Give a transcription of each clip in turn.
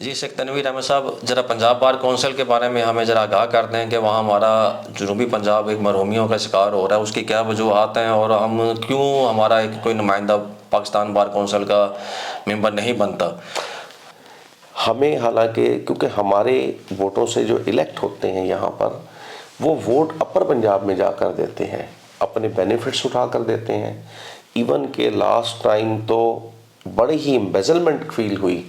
جی شیخ تنویر احمد صاحب، ذرا Punjab bar council کے بارے میں ہمیں ذرا آگاہ کر دیں کہ وہاں ہمارا جنوبی پنجاب ایک محرومیوں کا شکار ہو رہا ہے، اس کی کیا وجوہات ہیں اور ہم کیوں ہمارا ایک کوئی نمائندہ پاکستان بار کونسل کا ممبر نہیں بنتا؟ ہمیں حالانکہ کیونکہ ہمارے ووٹوں سے جو الیکٹ ہوتے ہیں یہاں پر، وہ ووٹ اپر پنجاب میں جا کر دیتے ہیں، اپنے بینیفٹس اٹھا کر دیتے ہیں. ایون کہ لاسٹ ٹائم تو بڑی ہی امبیزلمنٹ فیل ہوئی.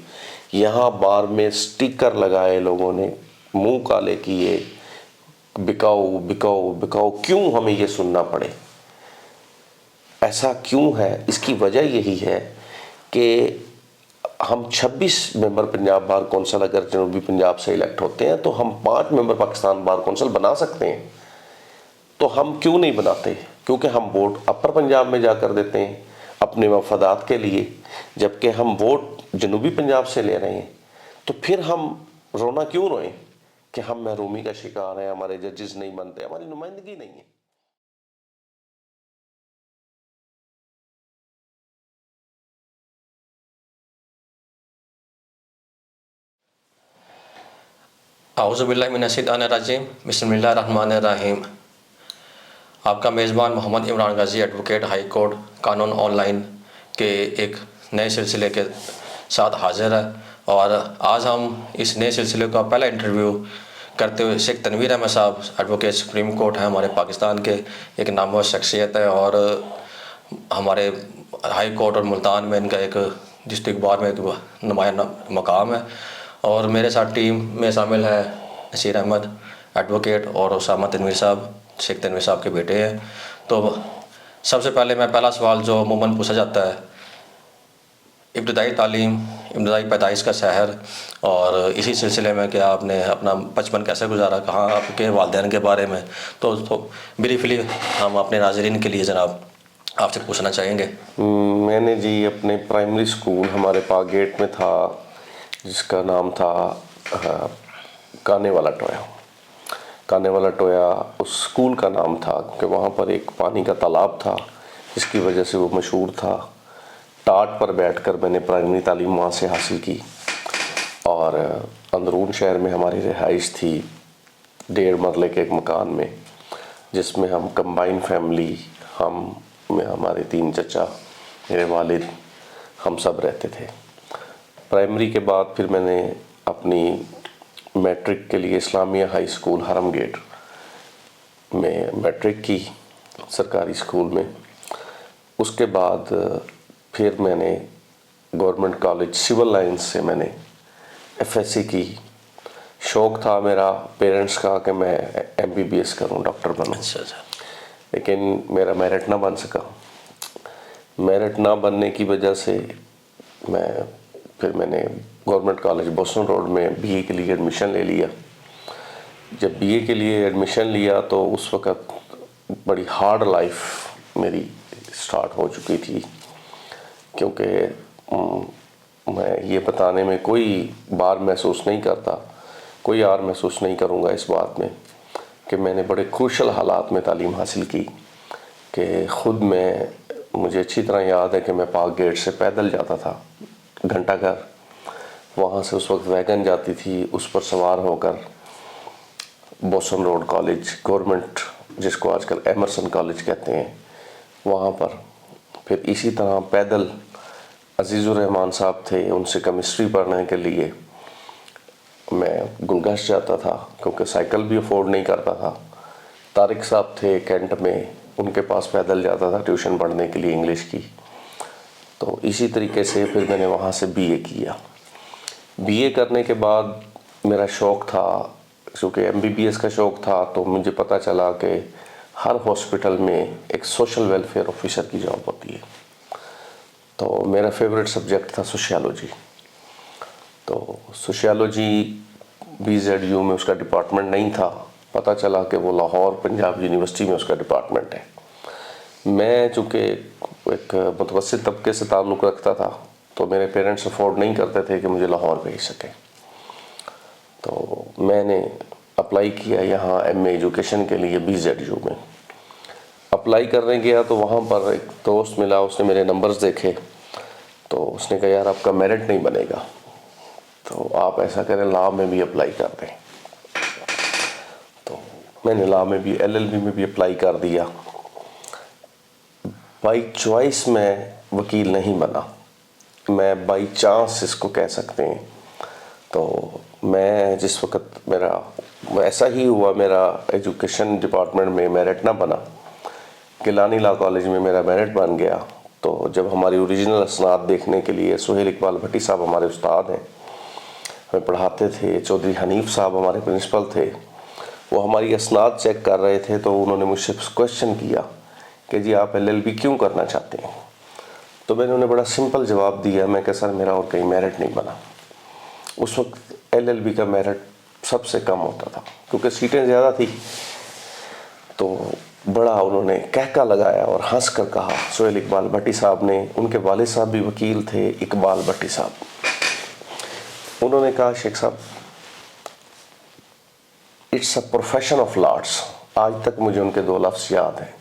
یہاں بار میں سٹیکر لگائے لوگوں نے، منہ کالے کیے، بکاؤ بکاؤ بکاؤ. کیوں ہمیں یہ سننا پڑے؟ ایسا کیوں ہے؟ اس کی وجہ یہی ہے کہ ہم 26 ممبر پنجاب بار کونسل اگر جنوبی پنجاب سے الیکٹ ہوتے ہیں تو ہم 5 ممبر پاکستان بار کونسل بنا سکتے ہیں. تو ہم کیوں نہیں بناتے؟ کیونکہ ہم ووٹ اپر پنجاب میں جا کر دیتے ہیں اپنے مفادات کے لیے، جبکہ ہم ووٹ جنوبی پنجاب سے لے رہے ہیں. تو پھر ہم رونا کیوں روئیں کہ ہم محرومی کا شکار ہیں، ہمارے ججز نہیں بنتے، ہماری نمائندگی نہیں ہے. اعوذ باللہ من الشیطان الرجیم، بسم اللہ الرحمن الرحیم. آپ کا میزبان محمد عمران غازی، ایڈوکیٹ، ہائی کورٹ قانون آن لائن کے ایک نئے سلسلے کے ساتھ حاضر ہے. اور آج ہم اس نئے سلسلے کا پہلا انٹرویو کرتے ہوئے شیخ تنویر احمد صاحب، ایڈوکیٹ سپریم کورٹ ہیں ہمارے پاکستان کے، ایک نامور شخصیت ہے اور ہمارے ہائی کورٹ اور ملتان میں ان کا ایک ڈسٹرکٹ بار میں ایک نمایاں مقام ہے. اور میرے ساتھ ٹیم میں شامل ہے نصیر احمد ایڈوکیٹ اور اسامہ تنویر صاحب، شیخ تنویر صاحب کے بیٹے ہیں. تو سب سے پہلے پہلا سوال جو عموماً پوچھا جاتا ہے، ابتدائی تعلیم، ابتدائی پیدائش کا شہر، اور اسی سلسلے میں کہ آپ نے اپنا بچپن کیسے گزارا، کہاں آپ کے والدین کے بارے میں تو بریفلی ہم اپنے ناظرین کے لیے جناب آپ سے پوچھنا چاہیں گے. میں نے جی اپنے پرائمری سکول ہمارے پاک گیٹ میں تھا، جس کا نام تھا کانے والا ٹویا. کانے والا ٹویا اس سکول کا نام تھا کیونکہ وہاں پر ایک پانی کا تالاب تھا جس کی وجہ سے وہ مشہور تھا. ٹاٹ پر بیٹھ کر میں نے پرائمری تعلیم وہاں سے حاصل کی. اور اندرون شہر میں ہماری رہائش تھی 1.5 مرلے کے ایک مکان میں، جس میں ہم کمبائن فیملی، ہمارے 3 چچا، میرے والد، ہم سب رہتے تھے. پرائمری کے بعد پھر میں نے اپنی میٹرک کے لیے اسلامیہ ہائی سکول حرم گیٹ میں میٹرک کی سرکاری سکول میں. اس کے بعد پھر میں نے گورنمنٹ کالج سول لائنز سے میں نے FSc کی. شوق تھا میرا پیرنٹس کا کہ میں MBBS کروں، ڈاکٹر بنوں، لیکن میرا میرٹ نہ بن سکا. میرٹ نہ بننے کی وجہ سے میں نے گورنمنٹ کالج بوسٹن روڈ میں BA کے لیے ایڈمیشن لے لیا. جب BA کے لیے ایڈمیشن لیا تو اس وقت بڑی ہارڈ لائف میری سٹارٹ ہو چکی تھی، کیونکہ میں یہ بتانے میں کوئی بار محسوس نہیں کرتا، کوئی آر محسوس نہیں کروں گا اس بات میں کہ میں نے بڑے کروشل حالات میں تعلیم حاصل کی. کہ خود مجھے اچھی طرح یاد ہے کہ میں پاک گیٹ سے پیدل جاتا تھا گھنٹہ گھر. وہاں سے اس وقت ویگن جاتی تھی، اس پر سوار ہو کر بوسٹن روڈ کالج گورنمنٹ، جس کو آج کل ایمرسن کالج کہتے ہیں، وہاں پر. پھر اسی طرح پیدل عزیز الرحمان صاحب تھے، ان سے کیمسٹری پڑھنے کے لیے میں گلگشت جاتا تھا کیونکہ سائیکل بھی افورڈ نہیں کرتا تھا. طارق صاحب تھے کینٹ میں، ان کے پاس پیدل جاتا تھا ٹیوشن پڑھنے کے لیے انگلش کی. تو اسی طریقے سے پھر میں نے وہاں سے BA کیا. BA کرنے کے بعد میرا شوق تھا، چونکہ MBBS کا شوق تھا، تو مجھے پتہ چلا کہ ہر ہاسپٹل میں ایک سوشل ویلفیئر آفیسر کی جاب ہوتی ہے. تو میرا فیوریٹ سبجیکٹ تھا سوشیالوجی. تو سوشیالوجی BZU میں اس کا ڈپارٹمنٹ نہیں تھا. پتہ چلا کہ وہ لاہور پنجاب یونیورسٹی میں اس کا ڈپارٹمنٹ ہے. میں چونکہ ایک متوسط طبقے سے تعلق رکھتا تھا تو میرے پیرنٹس افورڈ نہیں کرتے تھے کہ مجھے لاہور بھیج سکیں. تو میں نے اپلائی کیا یہاں MA ایجوکیشن کے لیے BZU میں. اپلائی کرنے گیا تو وہاں پر ایک دوست ملا، اس نے میرے نمبرز دیکھے تو اس نے کہا یار آپ کا میرٹ نہیں بنے گا. تو آپ ایسا کریں لا میں بھی اپلائی کر دیں. تو میں نے لا میں بھی LLB میں بھی اپلائی کر دیا. بائی چوائس میں وکیل نہیں بنا, میں بائی چانس اس کو کہہ سکتے ہیں. تو میں جس وقت میرا ایسا ہی ہوا, میرا ایجوکیشن ڈپارٹمنٹ میں میرٹ نہ بنا, گیلانی لا کالج میں میرا میرٹ بن گیا. تو جب ہماری اوریجنل اسناد دیکھنے کے لیے سہیل اقبال بھٹی صاحب ہمارے استاد ہیں, ہمیں پڑھاتے تھے, چودھری حنیف صاحب ہمارے پرنسپل تھے, وہ ہماری اسناد چیک کر رہے تھے. تو انہوں نے مجھ سے کویشچن کیا کہ جی آپ LLB کیوں کرنا چاہتے ہیں؟ تو میں نے انہیں بڑا سمپل جواب دیا, میں کہ سر میرا اور کہیں میرٹ نہیں بنا. اس وقت LLB کا میرٹ سب سے کم ہوتا تھا کیونکہ سیٹیں زیادہ تھی. تو بڑا انہوں نے کہکا لگایا اور ہنس کر کہا, سہیل اقبال بھٹی صاحب نے, ان کے والد صاحب بھی وکیل تھے, اقبال بھٹی صاحب, انہوں نے کہا شیخ صاحب it's a profession of lords. آج تک مجھے ان کے 2 لفظ یاد ہیں,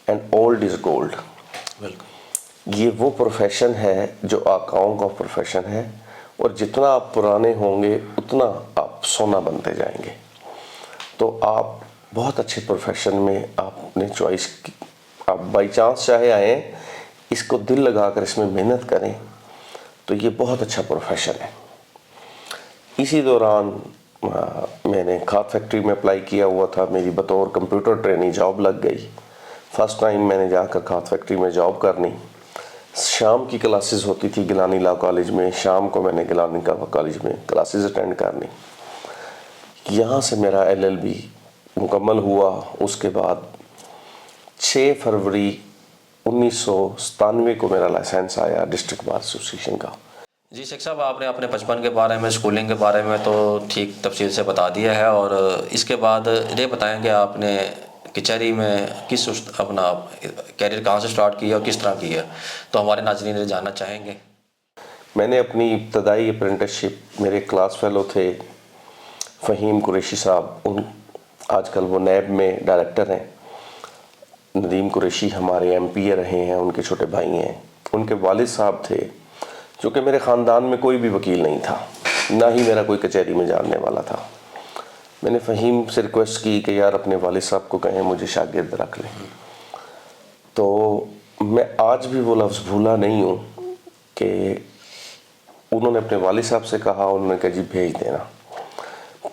اینڈ اولڈ از گولڈ. یہ وہ پروفیشن ہے جو آقاؤں کا پروفیشن ہے, اور جتنا آپ پرانے ہوں گے اتنا آپ سونا بنتے جائیں گے. تو آپ بہت اچھے پروفیشن میں آپ نے چوائس کی. آپ بائی چانس چاہے آئیں, اس کو دل لگا کر اس میں محنت کریں تو یہ بہت اچھا پروفیشن ہے. اسی دوران میں نے کھاد فیکٹری میں اپلائی کیا ہوا تھا, میری بطور کمپیوٹر ٹرینی جاب لگ گئی. فرسٹ ٹائم میں نے جا کر کھاد فیکٹری میں جاب کرنی. شام کی کلاسز ہوتی تھی گیلانی لا کالج میں, شام کو میں نے گیلانی کالج میں کلاسز اٹینڈ کرنی. یہاں سے میرا LLB مکمل ہوا. اس کے بعد 6 فروری 1997 کو میرا لائسنس آیا ڈسٹرکٹ بار ایسوسیشن کا. جی شیخ صاحب, آپ نے اپنے بچپن کے بارے میں, اسکولنگ کے بارے میں تو ٹھیک تفصیل سے بتا دیا ہے, اور اس کے بعد یہ بتائیں کہ آپ نے کچہری میں اپنا کیریئر کہاں سے سٹارٹ کیا اور کس طرح کیا, تو ہمارے ناظرین جاننا چاہیں گے. میں نے اپنی ابتدائی اپرنٹسشپ, میرے کلاس فیلو تھے فہیم قریشی صاحب, آج کل وہ نیب میں ڈائریکٹر ہیں. ندیم قریشی ہمارے MP رہے ہیں, ان کے چھوٹے بھائی ہیں. ان کے والد صاحب تھے, چونکہ میرے خاندان میں کوئی بھی وکیل نہیں تھا, نہ ہی میرا کوئی کچہری میں جاننے والا تھا. میں نے فہیم سے ریکویسٹ کی کہ یار اپنے والد صاحب کو کہیں مجھے شاگرد رکھ لیں. تو میں آج بھی وہ لفظ بھولا نہیں ہوں کہ انہوں نے اپنے والد صاحب سے کہا, انہوں نے کہا جی بھیج دینا.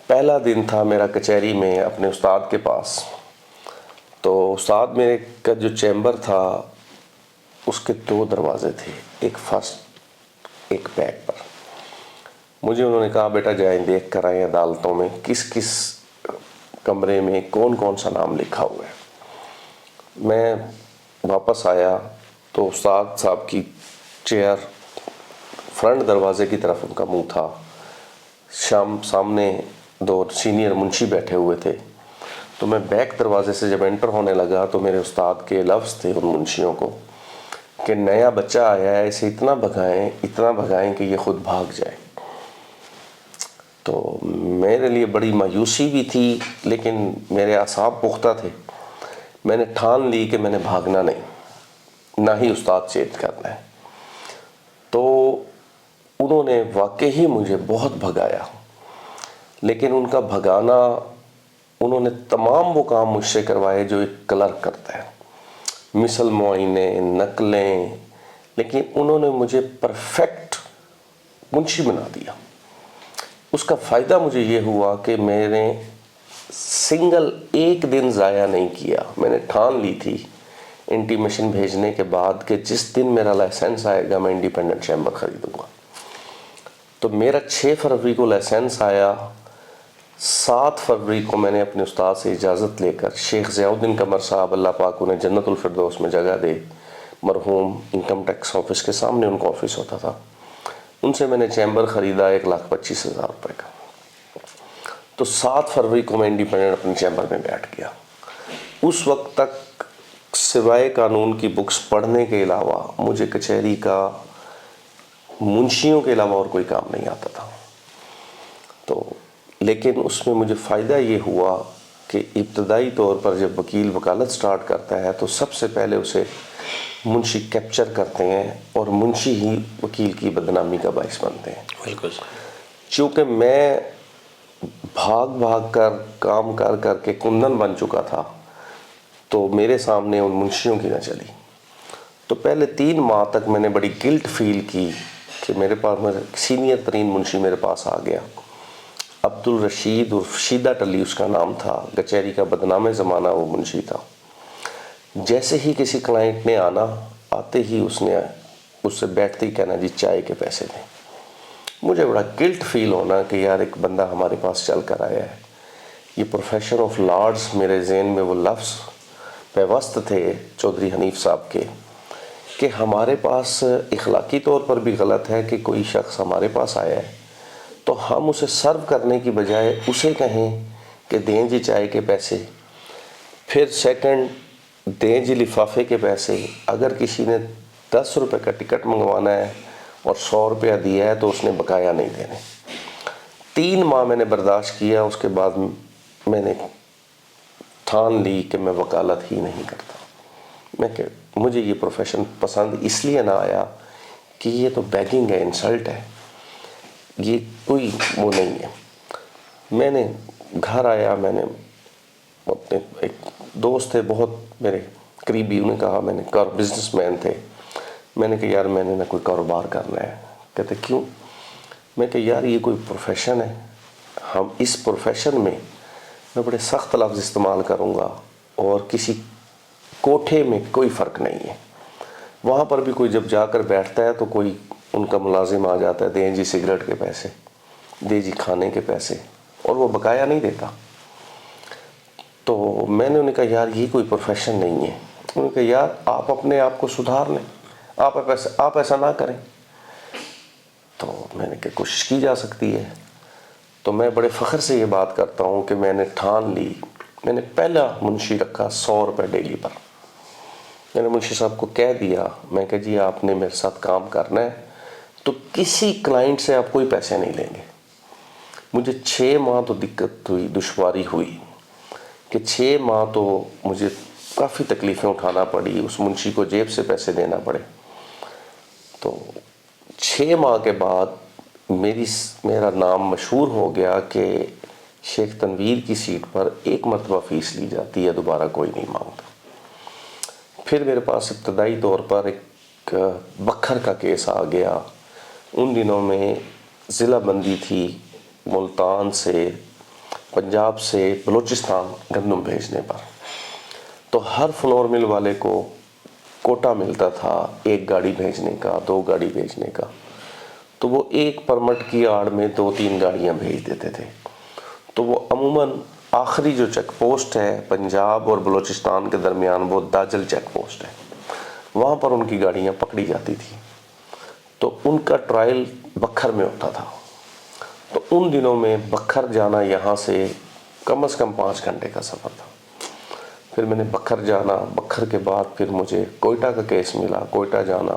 پہلا دن تھا میرا کچہری میں اپنے استاد کے پاس. تو استاد میرے کا جو چیمبر تھا اس کے 2 دروازے تھے, ایک فرسٹ ایک بیک پر. مجھے انہوں نے کہا بیٹا جائیں دیکھ کر آئیں عدالتوں میں کس کس کمرے میں کون کون سا نام لکھا ہوا ہے. میں واپس آیا تو استاد صاحب کی چیئر فرنٹ دروازے کی طرف ان کا منہ تھا, سامنے 2 سینئر منشی بیٹھے ہوئے تھے. تو میں بیک دروازے سے جب انٹر ہونے لگا تو میرے استاد کے لفظ تھے ان منشیوں کو کہ نیا بچہ آیا ہے, اسے اتنا بھگائیں کہ یہ خود بھاگ جائے. تو میرے لیے بڑی مایوسی بھی تھی, لیکن میرے اعصاب پختہ تھے. میں نے ٹھان لی کہ میں نے بھاگنا نہیں, نہ ہی استاد چیت کرنا ہے. تو انہوں نے واقعی مجھے بہت بھگایا, لیکن ان کا بھگانا, انہوں نے تمام وہ کام مجھ سے کروائے جو ایک کلرک کرتا ہے, مثل معائنے, نقلیں, لیکن انہوں نے مجھے پرفیکٹ منشی بنا دیا. اس کا فائدہ مجھے یہ ہوا کہ میں نے سنگل ایک دن ضائع نہیں کیا. میں نے ٹھان لی تھی انٹیمیشن بھیجنے کے بعد کہ جس دن میرا لائسنس آئے گا میں انڈیپینڈنٹ چیمبر خریدوں گا. تو میرا 6 فروری کو لائسنس آیا. 7 فروری کو میں نے اپنے استاد سے اجازت لے کر شیخ ضیاء الدین قمر صاحب, اللہ پاک انہیں جنت الفردوس میں جگہ دے, مرحوم, انکم ٹیکس آفس کے سامنے ان کا آفس ہوتا تھا, ان سے میں نے چیمبر خریدا 1,25,000 روپے کا. تو 7 فروری کو میں انڈیپینڈنٹ اپنے چیمبر میں بیٹھ گیا. اس وقت تک سوائے قانون کی بکس پڑھنے کے علاوہ مجھے کچہری کا منشیوں کے علاوہ اور کوئی کام نہیں آتا تھا. تو لیکن اس میں مجھے فائدہ یہ ہوا کہ ابتدائی طور پر جب وکیل وکالت سٹارٹ کرتا ہے تو سب سے پہلے اسے منشی کیپچر کرتے ہیں, اور منشی ہی وکیل کی بدنامی کا باعث بنتے ہیں. بالکل. چونکہ میں بھاگ بھاگ کر کام کر کر کے کندن بن چکا تھا تو میرے سامنے ان منشیوں کی نہ چلی. تو پہلے 3 ماہ تک میں نے بڑی گلٹ فیل کی کہ میرے پاس سینئر ترین منشی میرے پاس آ گیا. عبد الرشید عرف شیدہ ٹلی اس کا نام تھا. کچہری کا بدنام زمانہ وہ منشی تھا. جیسے ہی کسی کلائنٹ نے آتے ہی اس نے اس سے بیٹھتے ہی کہنا جی چائے کے پیسے دیں. مجھے بڑا گلٹ فیل ہونا کہ یار ایک بندہ ہمارے پاس چل کر آیا ہے. یہ پروفیسر آف لارڈز میرے ذہن میں وہ لفظ پیوست تھے چودھری حنیف صاحب کے کہ ہمارے پاس اخلاقی طور پر بھی غلط ہے کہ کوئی شخص ہمارے پاس آیا ہے تو ہم اسے سرو کرنے کی بجائے اسے کہیں کہ دیں جی چائے کے پیسے. پھر سیکنڈ دیں جی لفافے کے پیسے. اگر کسی نے 10 روپے کا ٹکٹ منگوانا ہے اور 100 روپیہ دیا ہے تو اس نے بقایا نہیں دینے. 3 ماہ میں نے برداشت کیا. اس کے بعد میں نے ٹھان لی کہ میں وکالت ہی نہیں کرتا. کہ مجھے یہ پروفیشن پسند اس لیے نہ آیا کہ یہ تو بیگنگ ہے, انسلٹ ہے, یہ کوئی وہ نہیں ہے. میں نے گھر آیا, میں نے اپنے ایک دوست تھے بہت میرے قریبی, انہیں کہا, میں نے بزنس مین تھے, میں نے کہا یار میں نے نہ کوئی کاروبار کرنا ہے. کہتے کیوں؟ میں کہ یار یہ کوئی پروفیشن ہے, ہم اس پروفیشن میں بڑے سخت لفظ استعمال کروں گا اور کسی کوٹھے میں کوئی فرق نہیں ہے. وہاں پر بھی کوئی جب جا کر بیٹھتا ہے تو کوئی ان کا ملازم آ جاتا ہے, دیں جی سگریٹ کے پیسے, دیں جی کھانے کے پیسے, اور وہ بقایا نہیں دیتا. تو میں نے انہیں کہا یار یہ کوئی پروفیشن نہیں ہے. انہوں نے کہا یار آپ اپنے آپ کو سدھار لیں, آپ ایسا نہ کریں. تو میں نے کہا کوشش کی جا سکتی ہے. تو میں بڑے فخر سے یہ بات کرتا ہوں کہ میں نے ٹھان لی. میں نے پہلا منشی رکھا 100 روپے ڈیلی پر. میں نے منشی صاحب کو کہہ دیا, میں کہ جی آپ نے میرے ساتھ کام کرنا ہے تو کسی کلائنٹ سے آپ کوئی پیسے نہیں لیں گے. مجھے 6 ماہ تو دقت ہوئی, دشواری ہوئی کہ 6 ماہ تو مجھے کافی تکلیفیں اٹھانا پڑی, اس منشی کو جیب سے پیسے دینا پڑے. تو 6 ماہ کے بعد میرا نام مشہور ہو گیا کہ شیخ تنویر کی سیٹ پر 1 مرتبہ فیس لی جاتی ہے, دوبارہ کوئی نہیں مانگتا. پھر میرے پاس ابتدائی طور پر ایک بکھر کا کیس آ گیا. ان دنوں میں ضلع بندی تھی ملتان سے, پنجاب سے بلوچستان گندم بھیجنے پر. تو ہر فلور مل والے کو کوٹا ملتا تھا 1 گاڑی بھیجنے کا, 2 گاڑی بھیجنے کا. تو وہ ایک پرمٹ کی آڑ میں 2-3 گاڑیاں بھیج دیتے تھے. تو وہ عموماً آخری جو چیک پوسٹ ہے پنجاب اور بلوچستان کے درمیان وہ داجل چیک پوسٹ ہے, وہاں پر ان کی گاڑیاں پکڑی جاتی تھی. تو ان کا ٹرائل بکھر میں ہوتا تھا. تو ان دنوں میں بکھر جانا یہاں سے کم از کم 5 گھنٹے کا سفر تھا. پھر میں نے بکھر جانا, بکھر کے بعد پھر مجھے کوئٹہ کا کیس ملا, کوئٹہ جانا.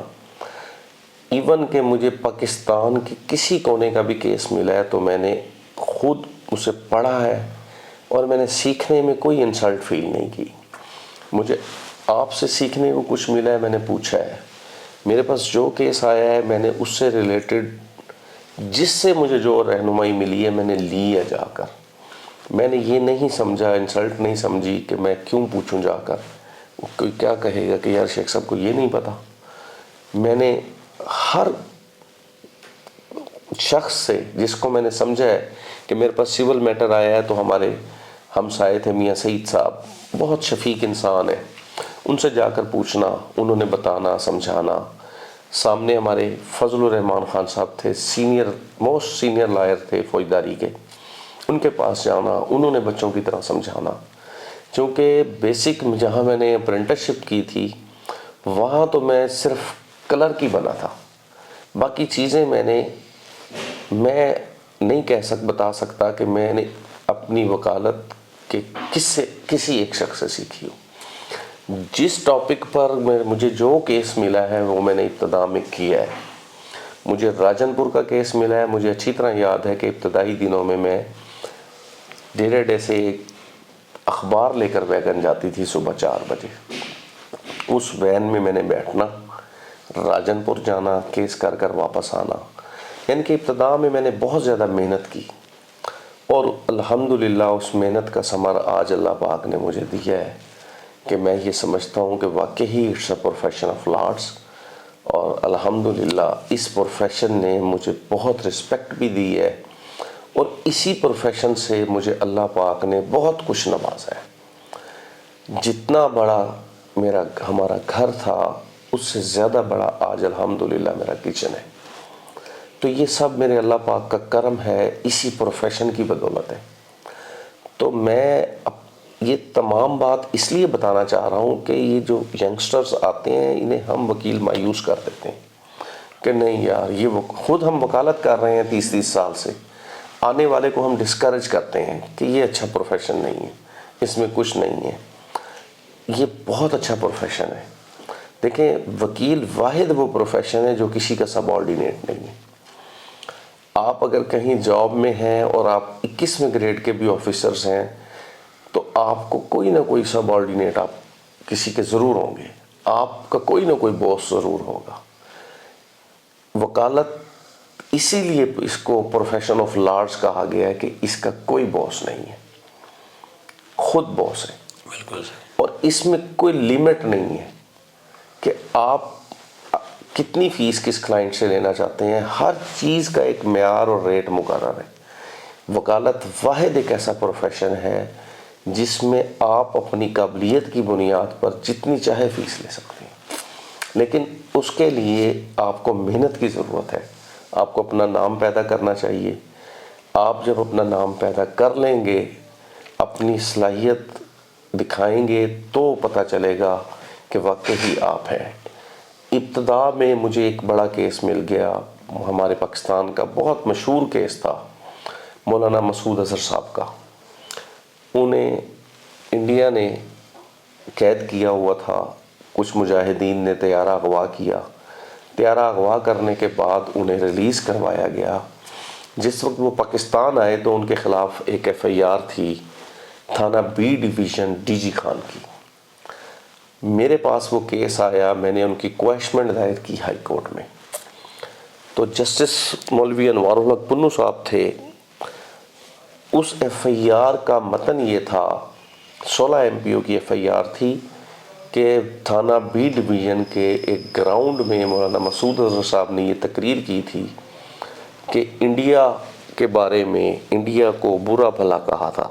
ایون کہ مجھے پاکستان کے کسی کونے کا بھی کیس ملا ہے تو میں نے خود اسے پڑھا ہے اور میں نے سیکھنے میں کوئی انسلٹ فیل نہیں کی. مجھے آپ سے سیکھنے کو کچھ ملا ہے, میں نے پوچھا ہے. میرے پاس جو کیس آیا ہے میں نے اس سے ریلیٹڈ جس سے مجھے جو رہنمائی ملی ہے میں نے لی ہے جا کر. میں نے یہ نہیں سمجھا, انسلٹ نہیں سمجھی کہ میں کیوں پوچھوں جا کر, کوئی کیا کہے گا کہ یار شیخ صاحب کو یہ نہیں پتا. میں نے ہر شخص سے جس کو میں نے سمجھا ہے کہ میرے پاس سول میٹر آیا ہے, تو ہمارے ہمسائے تھے میاں سعید صاحب, بہت شفیق انسان ہیں, ان سے جا کر پوچھنا, انہوں نے بتانا, سمجھانا. سامنے ہمارے فضل الرحمان خان صاحب تھے, موسٹ سینئر لائر تھے فوجداری کے, ان کے پاس جانا, انہوں نے بچوں کی طرح سمجھانا. چونکہ بیسک جہاں میں نے اپرنٹسشپ کی تھی وہاں تو میں صرف کلر کی بنا تھا, باقی چیزیں میں نہیں بتا سکتا کہ میں نے اپنی وکالت کے کسی ایک شخص سے سیکھی ہوں. جس ٹاپک پر مجھے جو کیس ملا ہے وہ میں نے ابتدا میں کیا ہے. مجھے راجن پور کا کیس ملا ہے, مجھے اچھی طرح یاد ہے کہ ابتدائی دنوں میں ڈیرے سے اخبار لے کر ویگن جاتی تھی صبح 4 بجے. اس وین میں نے بیٹھنا, راجن پور جانا, کیس کر واپس آنا. یعنی کہ ابتدا میں نے بہت زیادہ محنت کی اور الحمدللہ اس محنت کا ثمر آج اللہ پاک نے مجھے دیا ہے کہ میں یہ سمجھتا ہوں کہ واقعی it's a profession of arts, اور الحمدللہ اس پروفیشن نے مجھے بہت رسپیکٹ بھی دی ہے، اور اسی پروفیشن سے مجھے اللہ پاک نے بہت کچھ نوازا ہے۔ جتنا بڑا ہمارا گھر تھا اس سے زیادہ بڑا آج الحمدللہ میرا کچن ہے۔ تو یہ سب میرے اللہ پاک کا کرم ہے، اسی پروفیشن کی بدولت ہے۔ تو میں یہ تمام بات اس لیے بتانا چاہ رہا ہوں کہ یہ جو ینگسٹرز آتے ہیں انہیں ہم وکیل مایوس کر دیتے ہیں کہ نہیں یار، یہ خود ہم وکالت کر رہے ہیں 30 سال سے، آنے والے کو ہم ڈسکریج کرتے ہیں کہ یہ اچھا پروفیشن نہیں ہے، اس میں کچھ نہیں ہے۔ یہ بہت اچھا پروفیشن ہے۔ دیکھیں، وکیل واحد وہ پروفیشن ہے جو کسی کا سب آرڈینیٹ نہیں ہے۔ آپ اگر کہیں جاب میں ہیں اور آپ 21ویں گریڈ کے بھی آفیسرز ہیں تو آپ کو کوئی نہ کوئی سب آرڈینیٹ آپ کسی کے ضرور ہوں گے، آپ کا کوئی نہ کوئی باس ضرور ہوگا۔ وکالت اسی لیے اس کو پروفیشن آف لارڈس کہا گیا ہے کہ اس کا کوئی باس نہیں ہے، خود باس ہے۔ بالکل، اور اس میں کوئی لیمٹ نہیں ہے کہ آپ کتنی فیس کس کلائنٹ سے لینا چاہتے ہیں، ہر چیز کا ایک معیار اور ریٹ مقرر ہے۔ وکالت واحد ایک ایسا پروفیشن ہے جس میں آپ اپنی قابلیت کی بنیاد پر جتنی چاہے فیس لے سکتے ہیں، لیکن اس کے لیے آپ کو محنت کی ضرورت ہے۔ آپ کو اپنا نام پیدا کرنا چاہیے۔ آپ جب اپنا نام پیدا کر لیں گے، اپنی صلاحیت دکھائیں گے، تو پتہ چلے گا کہ واقعی آپ ہیں۔ ابتدا میں مجھے ایک بڑا کیس مل گیا، ہمارے پاکستان کا بہت مشہور کیس تھا مولانا مسعود اظہر صاحب کا۔ انہیں انڈیا نے قید کیا ہوا تھا، کچھ مجاہدین نے طیارہ اغوا کیا۔ طیارہ اغوا کرنے کے بعد انہیں ریلیز کروایا گیا۔ جس وقت وہ پاکستان آئے تو ان کے خلاف ایک FIR تھی تھانہ B ڈویژن DG خان کی۔ میرے پاس وہ کیس آیا، میں نے ان کی کویشمنٹ دائر کی ہائی کورٹ میں۔ تو جسٹس مولوی انوار الحق پنو صاحب تھے۔ اس FIR کا متن یہ تھا، 16 MPO کی FIR تھی کہ تھانہ B ڈویژن کے ایک گراؤنڈ میں مولانا مسعود اظہر صاحب نے یہ تقریر کی تھی کہ انڈیا کے بارے میں انڈیا کو برا بھلا کہا تھا،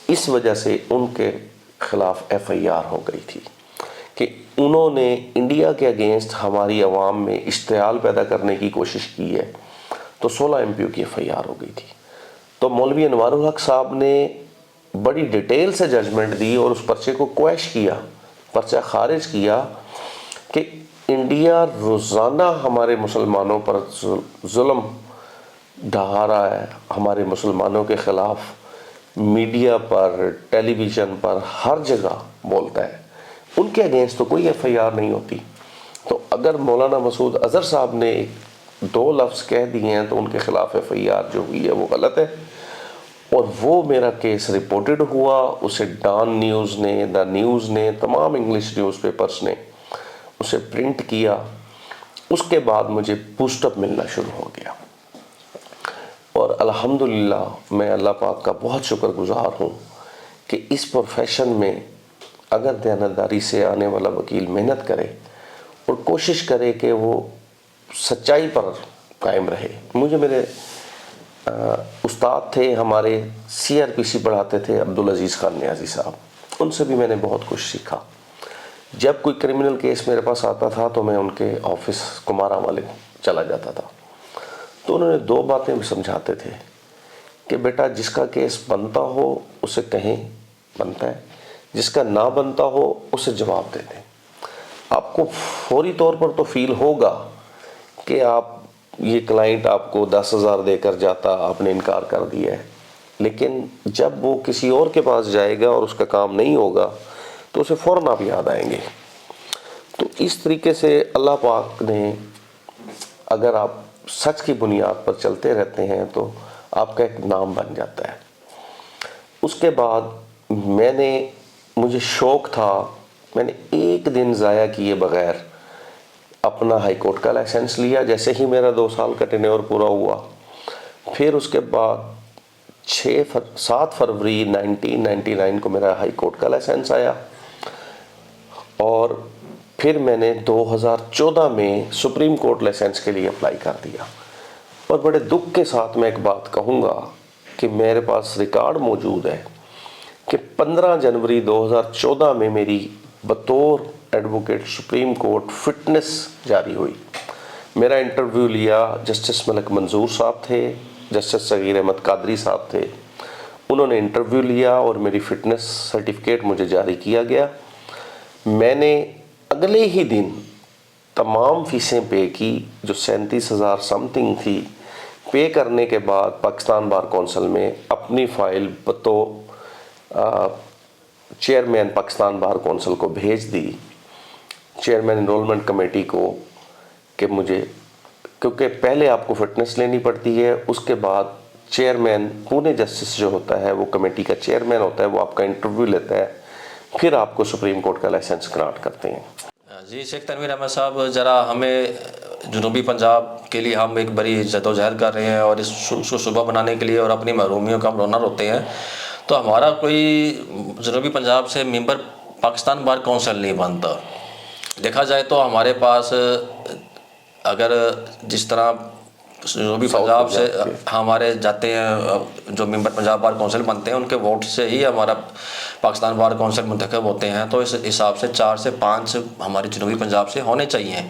اس وجہ سے ان کے خلاف FIR ہو گئی تھی کہ انہوں نے انڈیا کے اگینسٹ ہماری عوام میں اشتعال پیدا کرنے کی کوشش کی ہے، تو 16 MPO کی FIR ہو گئی تھی۔ تو مولوی انوار الحق صاحب نے بڑی ڈیٹیل سے ججمنٹ دی اور اس پرچے کو کویش کیا، پرچہ خارج کیا کہ انڈیا روزانہ ہمارے مسلمانوں پر ظلم ڈھا رہا ہے، ہمارے مسلمانوں کے خلاف میڈیا پر، ٹیلی ویژن پر، ہر جگہ بولتا ہے۔ ان کے اگینسٹ تو کوئی FIR نہیں ہوتی۔ تو اگر مولانا مسعود اظہر صاحب نے 2 لفظ کہہ دیے ہیں تو ان کے خلاف FIR جو ہوئی ہے وہ غلط ہے۔ اور وہ میرا کیس رپورٹڈ ہوا، اسے ڈان نیوز نے، دا نیوز نے، تمام انگلش نیوز پیپرز نے اسے پرنٹ کیا۔ اس کے بعد مجھے بوسٹ اپ ملنا شروع ہو گیا، اور الحمدللہ میں اللہ پاک کا بہت شکر گزار ہوں کہ اس پروفیشن میں اگر دیانتداری سے آنے والا وکیل محنت کرے اور کوشش کرے کہ وہ سچائی پر قائم رہے۔ مجھے میرے استاد تھے ہمارے CRPC پڑھاتے تھے، عبدالعزیز خان نیازی صاحب، ان سے بھی میں نے بہت کچھ سیکھا۔ جب کوئی کرمنل کیس میرے پاس آتا تھا تو میں ان کے آفس کمارا والے چلا جاتا تھا، تو انہوں نے 2 باتیں بھی سمجھاتے تھے کہ بیٹا جس کا کیس بنتا ہو اسے کہیں بنتا ہے، جس کا نہ بنتا ہو اسے جواب دے دیں۔ آپ کو فوری طور پر تو فیل ہوگا کہ آپ یہ کلائنٹ آپ کو 10,000 دے کر جاتا، آپ نے انکار کر دیا ہے، لیکن جب وہ کسی اور کے پاس جائے گا اور اس کا کام نہیں ہوگا تو اسے فوراً آپ یاد آئیں گے۔ تو اس طریقے سے اللہ پاک نے، اگر آپ سچ کی بنیاد پر چلتے رہتے ہیں تو آپ کا ایک نام بن جاتا ہے۔ اس کے بعد مجھے شوق تھا، میں نے ایک دن ضائع کیے بغیر اپنا ہائی کورٹ کا لائسنس لیا جیسے ہی میرا 2 سال کا ٹینیور پورا ہوا. پھر اس کے بعد 7 فروری 1999 کو میرا ہائی کورٹ کا لائسنس آیا, اور پھر میں نے 2014 میں سپریم کورٹ لائسنس کے لیے اپلائی کر دیا. اور بڑے دکھ کے ساتھ میں ایک بات کہوں گا کہ میرے پاس ریکارڈ موجود ہے کہ 15 جنوری 2014 میں میری بطور ایڈوکیٹ سپریم کورٹ فٹنس جاری ہوئی. میرا انٹرویو لیا جسٹس ملک منظور صاحب تھے, جسٹس صغیر احمد قادری صاحب تھے. انہوں نے انٹرویو لیا اور میری فٹنس سرٹیفکیٹ مجھے جاری کیا گیا. میں نے اگلے ہی دن تمام فیسیں پے کی جو 37,000 سم تھنگ تھی. پے کرنے کے بعد پاکستان بار کونسل میں اپنی فائل بطور چیئرمین پاکستان بار کونسل کو بھیج دی, چیئرمین انرولمنٹ کمیٹی کو, کہ مجھے, کیونکہ پہلے آپ کو فٹنس لینی پڑتی ہے, اس کے بعد چیئرمین پونے جسٹس جو ہوتا ہے وہ کمیٹی کا چیئرمین ہوتا ہے, وہ آپ کا انٹرویو لیتا ہے, پھر آپ کو سپریم کورٹ کا لائسنس گرانٹ کرتے ہیں. جی شیخ تنویر احمد صاحب, ذرا ہمیں جنوبی پنجاب کے لیے ہم ایک بڑی جدوجہد کر رہے ہیں اور اس کو صوبہ بنانے کے لیے اور اپنی محرومیوں کا ہم رونر ہوتے ہیں, تو ہمارا کوئی جنوبی پنجاب سے ممبر پاکستان بار کونسل نہیں بنتا. دیکھا جائے تو ہمارے پاس اگر جس طرح جنوبی پنجاب سے ہمارے جاتے ہیں جو ممبر پنجاب بار کونسل بنتے ہیں ان کے ووٹ سے ہی ہمارا پاکستان بار کونسل منتخب ہوتے ہیں, تو اس حساب سے 4 سے 5 ہمارے جنوبی پنجاب سے ہونے چاہیے,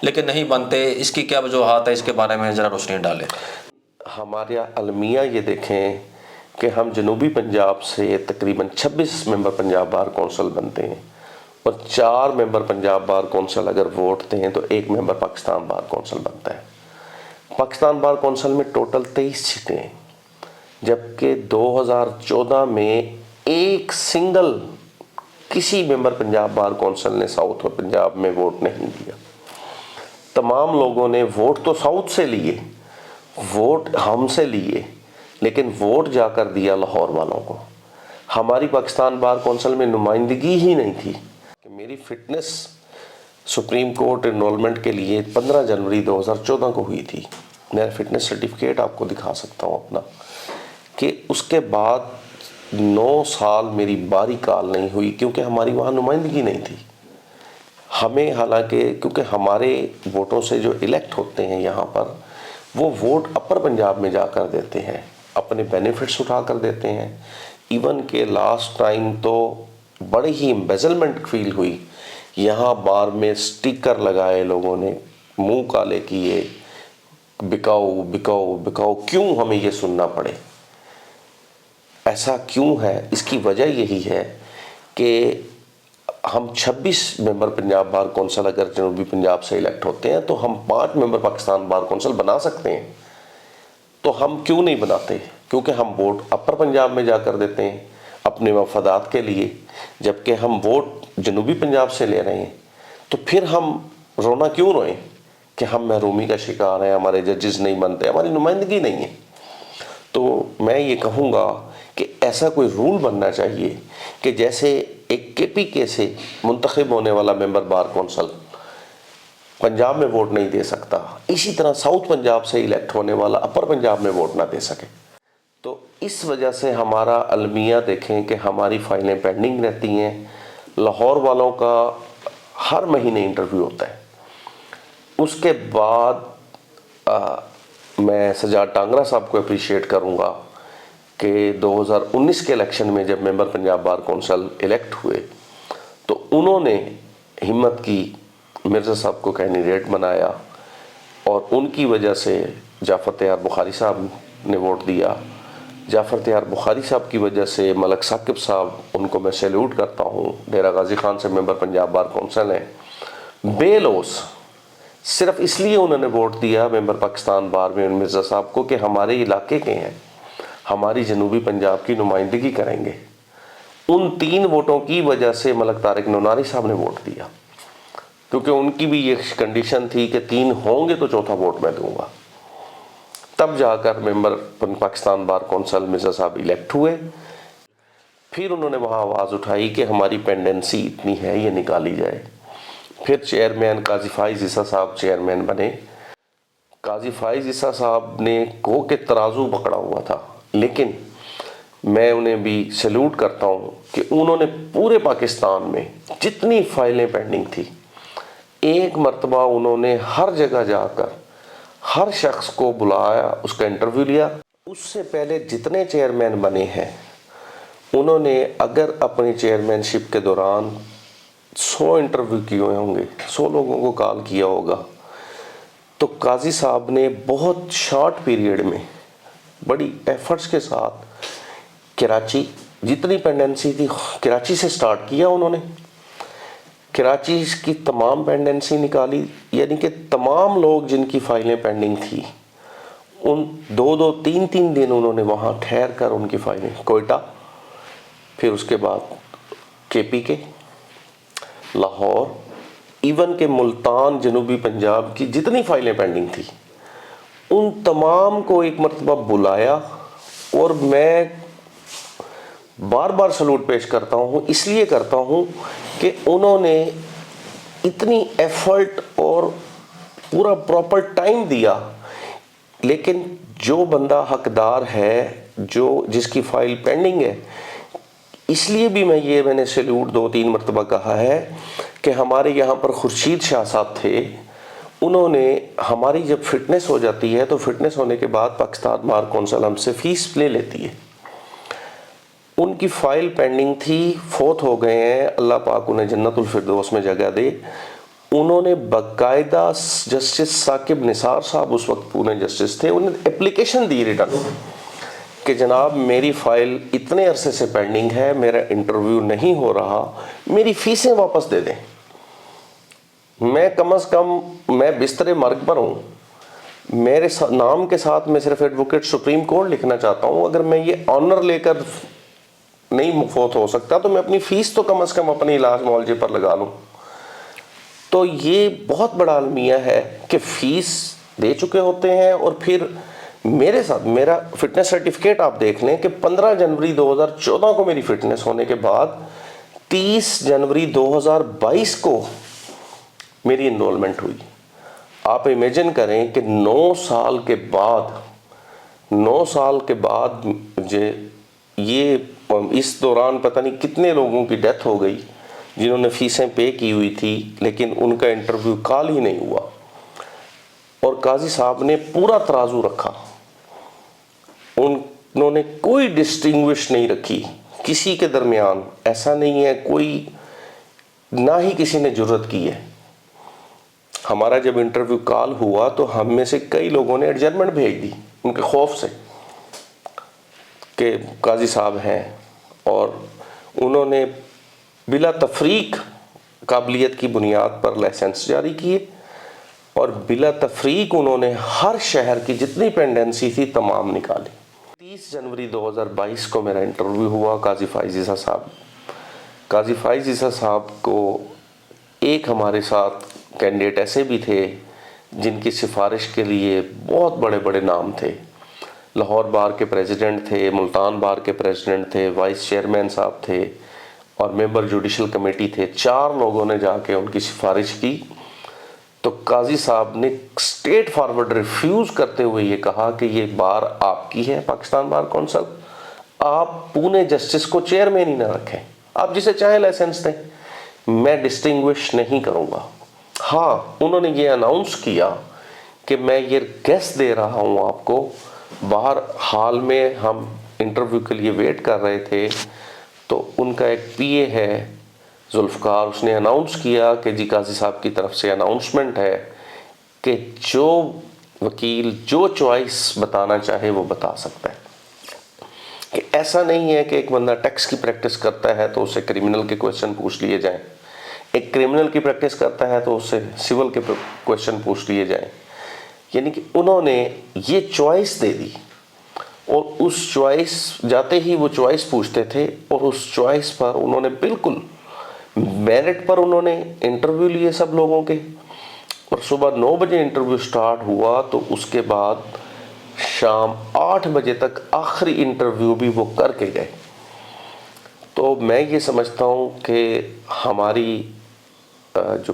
لیکن نہیں بنتے. اس کی کیا وجوہات ہے, اس کے بارے میں ذرا روشنی ڈالیں. ہمارے المیہ یہ دیکھیں کہ ہم جنوبی پنجاب سے تقریباً 26 ممبر پنجاب بار کونسل بنتے ہیں, اور 4 ممبر پنجاب بار کونسل اگر ووٹ دیں تو 1 ممبر پاکستان بار کونسل بنتا ہے. پاکستان بار کونسل میں ٹوٹل 23 سیٹیں ہیں, جبکہ 2014 میں ایک سنگل کسی ممبر پنجاب بار کونسل نے ساؤتھ اور پنجاب میں ووٹ نہیں دیا. تمام لوگوں نے ووٹ تو ساؤتھ سے لیے, ووٹ ہم سے لیے, لیکن ووٹ جا کر دیا لاہور والوں کو. ہماری پاکستان بار کونسل میں نمائندگی ہی نہیں تھی. کہ میری فٹنس سپریم کورٹ انرولمنٹ کے لیے 15 جنوری 2014 کو ہوئی تھی. میرا فٹنس سرٹیفکیٹ آپ کو دکھا سکتا ہوں اپنا, کہ اس کے بعد 9 سال میری باری کال نہیں ہوئی کیونکہ ہماری وہاں نمائندگی نہیں تھی. ہمیں حالانکہ کیونکہ ہمارے ووٹوں سے جو الیکٹ ہوتے ہیں یہاں پر, وہ ووٹ اپر پنجاب میں جا کر دیتے ہیں, اپنے بینیفٹس اٹھا کر دیتے ہیں. ایون کہ لاسٹ ٹائم تو بڑی ہی امبیزلمنٹ فیل ہوئی, یہاں بار میں سٹیکر لگائے لوگوں نے, منہ کالے کیے, بکاؤ بکاؤ بکاؤ. کیوں ہمیں یہ سننا پڑے, ایسا کیوں ہے؟ اس کی وجہ یہی ہے کہ ہم 26 ممبر پنجاب بار کونسل اگر جنوبی پنجاب سے الیکٹ ہوتے ہیں تو ہم 5 ممبر پاکستان بار کونسل بنا سکتے ہیں. تو ہم کیوں نہیں بناتے؟ کیونکہ ہم ووٹ اپر پنجاب میں جا کر دیتے ہیں اپنے مفادات کے لیے, جبکہ ہم ووٹ جنوبی پنجاب سے لے رہے ہیں. تو پھر ہم رونا کیوں روئیں کہ ہم محرومی کا شکار ہیں, ہمارے ججز نہیں بنتے, ہماری نمائندگی نہیں ہے. تو میں یہ کہوں گا کہ ایسا کوئی رول بننا چاہیے کہ جیسے ایک کے پی کے سے منتخب ہونے والا ممبر بار کونسل پنجاب میں ووٹ نہیں دے سکتا, اسی طرح ساؤتھ پنجاب سے الیکٹ ہونے والا اپر پنجاب میں ووٹ نہ دے سکے. تو اس وجہ سے ہمارا المیہ دیکھیں کہ ہماری فائلیں پینڈنگ رہتی ہیں. لاہور والوں کا ہر مہینے انٹرویو ہوتا ہے. اس کے بعد میں سجاد ٹانگرا صاحب کو اپریشیٹ کروں گا کہ 2019 کے الیکشن میں جب ممبر پنجاب بار کونسل الیکٹ ہوئے تو انہوں نے ہمت کی, مرزا صاحب کو کینڈیڈیٹ بنایا, اور ان کی وجہ سے جعفر تیار بخاری صاحب نے ووٹ دیا. جعفر تیار بخاری صاحب کی وجہ سے ملک ثاقب صاحب, ان کو میں سیلیوٹ کرتا ہوں, ڈیرہ غازی خان سے ممبر پنجاب بار کونسل ہیں, بے لوس صرف اس لیے انہوں نے ووٹ دیا ممبر پاکستان بار میں مرزا صاحب کو کہ ہمارے علاقے کے ہیں, ہماری جنوبی پنجاب کی نمائندگی کریں گے. ان 3 ووٹوں کی وجہ سے ملک طارق نوناری صاحب نے ووٹ دیا, کیونکہ ان کی بھی یہ کنڈیشن تھی کہ 3 ہوں گے تو چوتھا ووٹ میں دوں گا. تب جا کر ممبر پاکستان بار کونسل مرزا صاحب الیکٹ ہوئے. پھر انہوں نے وہاں آواز اٹھائی کہ ہماری پینڈنسی اتنی ہے, یہ نکالی جائے. پھر چیئرمین قاضی فائز عیسیٰ صاحب چیئرمین بنے. قاضی فائز عیسیٰ صاحب نے کو کہ ترازو پکڑا ہوا تھا، لیکن میں انہیں بھی سیلوٹ کرتا ہوں کہ انہوں نے پورے پاکستان میں جتنی فائلیں پینڈنگ تھی ایک مرتبہ انہوں نے ہر جگہ جا کر ہر شخص کو بلایا، اس کا انٹرویو لیا. اس سے پہلے جتنے چیئرمین بنے ہیں انہوں نے اگر اپنی چیئرمین شپ کے دوران 100 انٹرویو کیے ہوں گے، 100 لوگوں کو کال کیا ہوگا، تو قاضی صاحب نے بہت شارٹ پیریڈ میں بڑی ایفرٹس کے ساتھ کراچی جتنی پینڈنسی تھی کراچی سے سٹارٹ کیا. انہوں نے کراچی کی تمام پینڈنسی نکالی، یعنی کہ تمام لوگ جن کی فائلیں پینڈنگ تھی ان 2-3 دن انہوں نے وہاں ٹھہر کر ان کی فائلیں، کوئٹہ، پھر اس کے بعد KP کے، لاہور، ایون کہ ملتان، جنوبی پنجاب کی جتنی فائلیں پینڈنگ تھی ان تمام کو ایک مرتبہ بلایا. اور میں بار بار سلوٹ پیش کرتا ہوں، اس لیے کرتا ہوں کہ انہوں نے اتنی ایفرٹ اور پورا پراپر ٹائم دیا. لیکن جو بندہ حقدار ہے، جس کی فائل پینڈنگ ہے، اس لیے بھی میں نے سیلوٹ 2-3 مرتبہ کہا ہے کہ ہمارے یہاں پر خورشید شاہ صاحب تھے. انہوں نے ہماری جب فٹنس ہو جاتی ہے تو فٹنس ہونے کے بعد پاکستان بار کونسل ہم سے فیس لے لیتی ہے. ان کی فائل پینڈنگ تھی، فوت ہو گئے ہیں، اللہ پاک انہیں جنت الفردوس میں جگہ دے. انہوں نے باقاعدہ جسٹس ثاقب نثار صاحب اس وقت پونے جسٹس تھے، انہیں اپلیکیشن دی ریٹرن کہ جناب میری فائل اتنے عرصے سے پینڈنگ ہے، میرا انٹرویو نہیں ہو رہا، میری فیسیں واپس دے دیں. میں کم از کم میں بستر مرگ پر ہوں، میرے نام کے ساتھ میں صرف ایڈوکیٹ سپریم کورٹ لکھنا چاہتا ہوں. اگر میں یہ آنر لے کر نہیں فوت ہو سکتا تو میں اپنی فیس تو کم از کم اپنی علاج معالجے پر لگا لوں. تو یہ بہت بڑا المیہ ہے کہ فیس دے چکے ہوتے ہیں. اور پھر میرے ساتھ میرا فٹنس سرٹیفکیٹ آپ دیکھ لیں کہ 15 جنوری 2014 کو میری فٹنس ہونے کے بعد 30 جنوری 2022 کو میری انرولمنٹ ہوئی. آپ امیجن کریں کہ 9 سال کے بعد یہ اس دوران پتہ نہیں کتنے لوگوں کی ڈیتھ ہو گئی جنہوں نے فیسیں پے کی ہوئی تھی لیکن ان کا انٹرویو کال ہی نہیں ہوا. اور قاضی صاحب نے پورا ترازو رکھا، انہوں نے کوئی ڈسٹنگوش نہیں رکھی کسی کے درمیان. ایسا نہیں ہے کوئی، نہ ہی کسی نے جرت کی ہے. ہمارا جب انٹرویو کال ہوا تو ہم میں سے کئی لوگوں نے ایڈجرمنٹ بھیج دی ان کے خوف سے کہ قاضی صاحب ہیں، اور انہوں نے بلا تفریق قابلیت کی بنیاد پر لائسنس جاری کیے اور بلا تفریق انہوں نے ہر شہر کی جتنی پینڈنسی تھی تمام نکالی. 30 جنوری 2022 کو میرا انٹرویو ہوا قاضی فائز عیسیٰ صاحب. قاضی فائز عیسیٰ صاحب کو ایک ہمارے ساتھ کینڈیڈیٹ ایسے بھی تھے جن کی سفارش کے لیے بہت بڑے بڑے نام تھے. لاہور بار کے پریزیڈنٹ تھے، ملتان بار کے پریزیڈنٹ تھے، وائس چیئرمین صاحب تھے اور ممبر جوڈیشل کمیٹی تھے. 4 لوگوں نے جا کے ان کی سفارش کی تو قاضی صاحب نے اسٹیٹ فارورڈ ریفیوز کرتے ہوئے یہ کہا کہ یہ بار آپ کی ہے، پاکستان بار کونسل، آپ پونے جسٹس کو چیئرمین ہی نہ رکھیں، آپ جسے چاہیں لائسنس دیں، میں ڈسٹنگوش نہیں کروں گا. ہاں انہوں نے یہ اناؤنس کیا کہ میں یہ گیس دے رہا ہوں آپ کو. باہر حال میں ہم انٹرویو کے لیے ویٹ کر رہے تھے تو ان کا ایک PA ہے ذوالفقار، اس نے اناؤنس کیا کہ جی قاضی صاحب کی طرف سے اناؤنسمنٹ ہے کہ جو وکیل جو چوائس بتانا چاہے وہ بتا سکتا ہے. کہ ایسا نہیں ہے کہ ایک بندہ ٹیکس کی پریکٹس کرتا ہے تو اسے کرمنل کے کویسچن پوچھ لیے جائیں، ایک کرمنل کی پریکٹس کرتا ہے تو اس سے سول کے کویسچن پوچھ لیے جائیں. یعنی کہ انہوں نے یہ چوائس دے دی اور اس چوائس جاتے ہی وہ چوائس پوچھتے تھے اور اس چوائس پر انہوں نے بالکل میرٹ پر انہوں نے انٹرویو لیے سب لوگوں کے. اور صبح 9 بجے انٹرویو سٹارٹ ہوا تو اس کے بعد شام 8 بجے تک آخری انٹرویو بھی وہ کر کے گئے. تو میں یہ سمجھتا ہوں کہ ہماری جو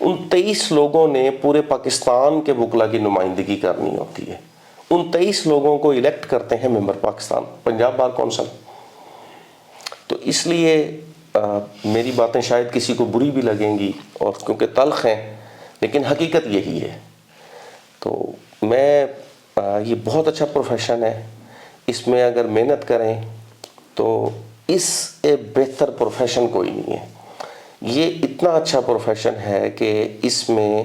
ان 23 لوگوں نے پورے پاکستان کے وکلا کی نمائندگی کرنی ہوتی ہے. ان 23 لوگوں کو الیکٹ کرتے ہیں ممبر پاکستان، پنجاب بار کونسل. تو اس لیے میری باتیں شاید کسی کو بری بھی لگیں گی، اور کیونکہ تلخ ہیں، لیکن حقیقت یہی ہے. تو میں یہ بہت اچھا پروفیشن ہے، اس میں اگر محنت کریں تو اس سے بہتر پروفیشن کوئی نہیں ہے. یہ اتنا اچھا پروفیشن ہے کہ اس میں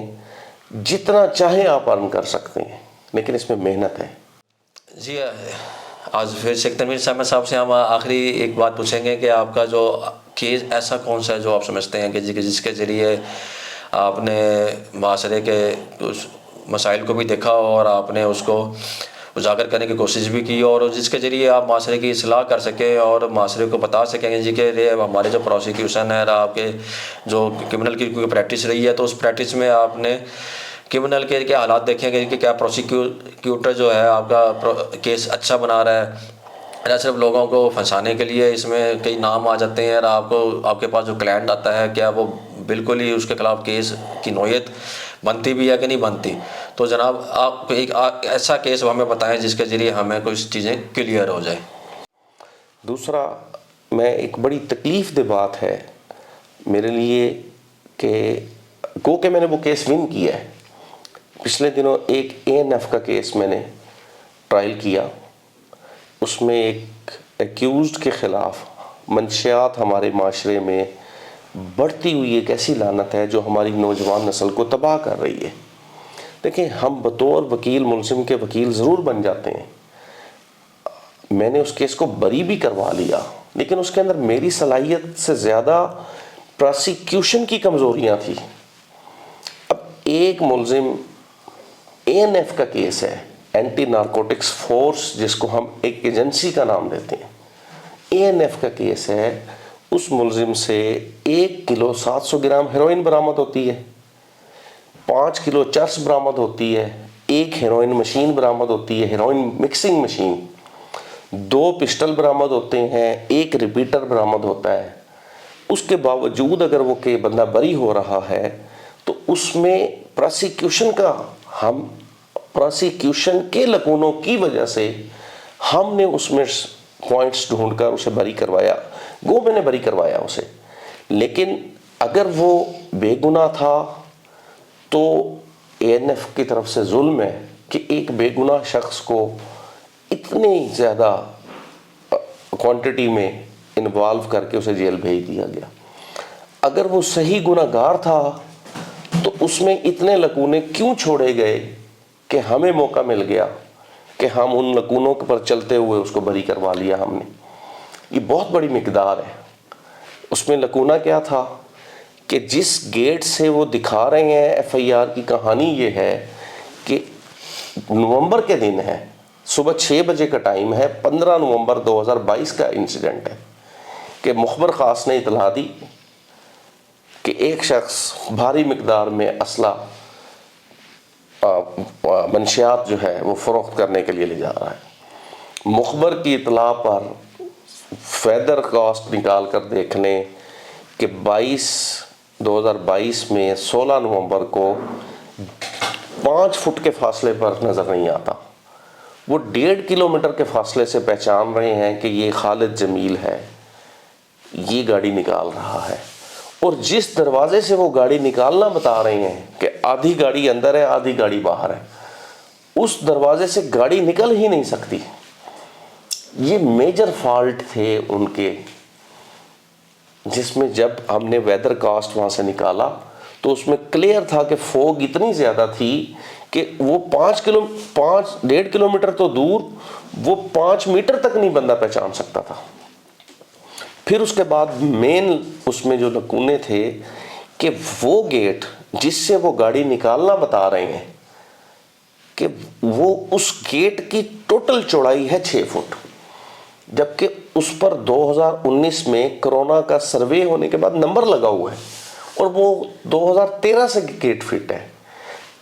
جتنا چاہیں آپ ارن کر سکتے ہیں، لیکن اس میں محنت ہے. جی آج پھر شیخ تنویر صاحب سے ہم آخری ایک بات پوچھیں گے کہ آپ کا جو کیس ایسا کون سا ہے جو آپ سمجھتے ہیں کہ جس کے ذریعے آپ نے معاشرے کے اس مسائل کو بھی دیکھا اور آپ نے اس کو اجاگر کرنے کی کوشش بھی کی، اور جس کے ذریعے آپ معاشرے کی اصلاح کر سکیں اور معاشرے کو بتا سکیں جی کہ ہمارے جو پروسیکیوشن ہے، آپ کے جو کرمنل کی کوئی پریکٹس رہی ہے، تو اس پریکٹس میں آپ نے کرمنل کے کیا حالات دیکھیں گے کہ کیا پروسیکیوٹر جو ہے آپ کا کیس اچھا بنا رہا ہے، یا صرف لوگوں کو پھنسانے کے لیے اس میں کئی نام آ جاتے ہیں، اور آپ کے پاس جو کلائنٹ آتا ہے کیا وہ بالکل ہی اس کے خلاف کیس کی نوعیت بنتی بھی ہے کہ نہیں بنتی. تو جناب آپ ایک ایسا کیس ہمیں بتائیں جس کے ذریعے ہمیں کچھ چیزیں کلیئر ہو جائیں. دوسرا، میں ایک بڑی تکلیف دہ بات ہے میرے لیے کہ گو کہ میں نے وہ کیس ون کیا ہے. پچھلے دنوں ایک ANF کا کیس میں نے ٹرائل کیا. اس میں ایک ایکیوزڈ کے خلاف منشیات ہمارے معاشرے میں بڑھتی ہوئی ایک ایسی لعنت ہے جو ہماری نوجوان نسل کو تباہ کر رہی ہے. دیکھیں، ہم بطور وکیل ملزم کے وکیل ضرور بن جاتے ہیں. میں نے اس کیس کو بری بھی کروا لیا، لیکن اس کے اندر میری صلاحیت سے زیادہ پروسیکیوشن کی کمزوریاں تھیں. اب ایک ملزم ANF کا کیس ہے، اینٹی نارکوٹکس فورس، جس کو ہم ایک ایجنسی کا نام دیتے ہیں. ANF کا کیس ہے، اس ملزم سے 1 کلو 700 گرام ہیروئن برآمد ہوتی ہے، 5 کلو چرس برآمد ہوتی ہے، 1 ہیروئن مشین برآمد ہوتی ہے، ہیروئن مکسنگ مشین، 2 پسٹل برآمد ہوتے ہیں، 1 ریپیٹر برآمد ہوتا ہے. اس کے باوجود اگر وہ کہ بندہ بری ہو رہا ہے تو اس میں پروسیکیوشن کے لکونوں کی وجہ سے ہم نے اس میں پوائنٹس ڈھونڈ کر اسے بری کروایا. گو میں نے بری کروایا اسے، لیکن اگر وہ بے گناہ تھا تو ANF کی طرف سے ظلم ہے کہ ایک بے گناہ شخص کو اتنی زیادہ کوانٹٹی میں انوالو کر کے اسے جیل بھیج دیا گیا. اگر وہ صحیح گناہ گار تھا تو اس میں اتنے لکونے کیوں چھوڑے گئے کہ ہمیں موقع مل گیا کہ ہم ان لکونوں پر چلتے ہوئے اس کو بری کروا لیا ہم نے. یہ بہت بڑی مقدار ہے. اس میں لکونہ کیا تھا کہ جس گیٹ سے وہ دکھا رہے ہیں FIR کی کہانی یہ ہے کہ نومبر کے دن ہے، صبح 6 بجے کا ٹائم ہے، 15 نومبر 2022 کا انسیڈنٹ ہے کہ مخبر خاص نے اطلاع دی کہ ایک شخص بھاری مقدار میں اسلحہ منشیات جو ہے وہ فروخت کرنے کے لیے لے جا رہا ہے. مخبر کی اطلاع پر فیدر کاسٹ نکال کر دیکھ لیں کہ 2022 میں 16 نومبر کو 5 فٹ کے فاصلے پر نظر نہیں آتا. وہ 1.5 کلومیٹر کے فاصلے سے پہچان رہے ہیں کہ یہ خالد جمیل ہے، یہ گاڑی نکال رہا ہے. اور جس دروازے سے وہ گاڑی نکالنا بتا رہے ہیں کہ آدھی گاڑی اندر ہے آدھی گاڑی باہر ہے، اس دروازے سے گاڑی نکل ہی نہیں سکتی. یہ میجر فالٹ تھے ان کے، جس میں جب ہم نے ویدر کاسٹ وہاں سے نکالا تو اس میں کلیئر تھا کہ فوگ اتنی زیادہ تھی کہ وہ 1.5 کلومیٹر تو دور، وہ 5 میٹر تک نہیں بندہ پہچان سکتا تھا. پھر اس کے بعد مین اس میں جو لکونے تھے کہ وہ گیٹ جس سے وہ گاڑی نکالنا بتا رہے ہیں کہ وہ اس گیٹ کی ٹوٹل چوڑائی ہے 6 فٹ، جبکہ اس پر 2019 میں کرونا کا سروے ہونے کے بعد نمبر لگا ہوا ہے اور وہ 2013 سے گیٹ فٹ ہے.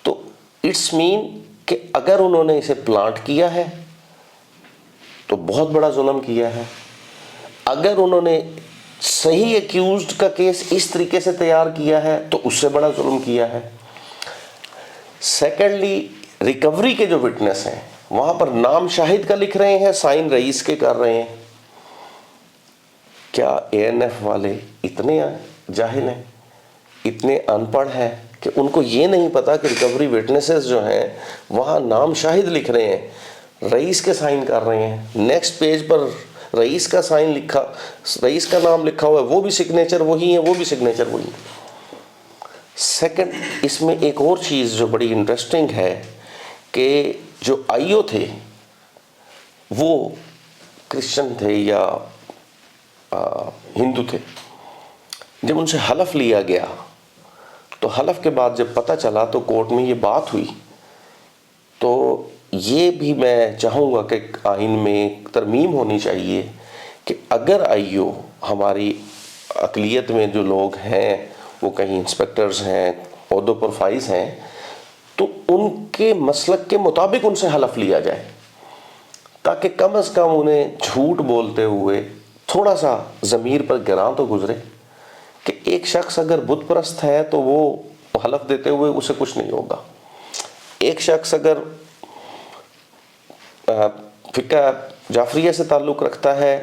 تو اٹس مین کہ اگر انہوں نے اسے پلانٹ کیا ہے تو بہت بڑا ظلم کیا ہے. اگر انہوں نے صحیح ایکیوزڈ کا کیس اس طریقے سے تیار کیا ہے تو اس سے بڑا ظلم کیا ہے. سیکنڈلی ریکوری کے جو وٹنس ہیں وہاں پر نام شاہد کا لکھ رہے ہیں, سائن رئیس کے کر رہے ہیں. کیا اے این ایف والے اتنے جاہل ہیں, اتنے ان پڑھ ہیں کہ ان کو یہ نہیں پتا کہ ریکوری وٹنسز جو ہیں وہاں نام شاہد لکھ رہے ہیں, رئیس کے سائن کر رہے ہیں, نیکسٹ پیج پر رئیس کا سائن لکھا, رئیس کا نام لکھا ہوا ہے, وہ بھی سگنیچر وہی ہے, وہ بھی سگنیچر وہی ہے. سیکنڈ, اس میں ایک اور چیز جو بڑی انٹرسٹنگ ہے کہ جو آئی او تھے وہ کرسچن تھے یا ہندو تھے. جب ان سے حلف لیا گیا تو حلف کے بعد جب پتہ چلا تو کورٹ میں یہ بات ہوئی. تو یہ بھی میں چاہوں گا کہ آئین میں ترمیم ہونی چاہیے کہ اگر آئی او ہماری اقلیت میں جو لوگ ہیں وہ کہیں انسپیکٹرز ہیں, عہدوں پر فائز ہیں, تو ان کے مسلک کے مطابق ان سے حلف لیا جائے تاکہ کم از کم انہیں جھوٹ بولتے ہوئے تھوڑا سا ضمیر پر گراں تو گزرے کہ ایک شخص اگر بت پرست ہے تو وہ حلف دیتے ہوئے اسے کچھ نہیں ہوگا. ایک شخص اگر فقہ جعفریہ سے تعلق رکھتا ہے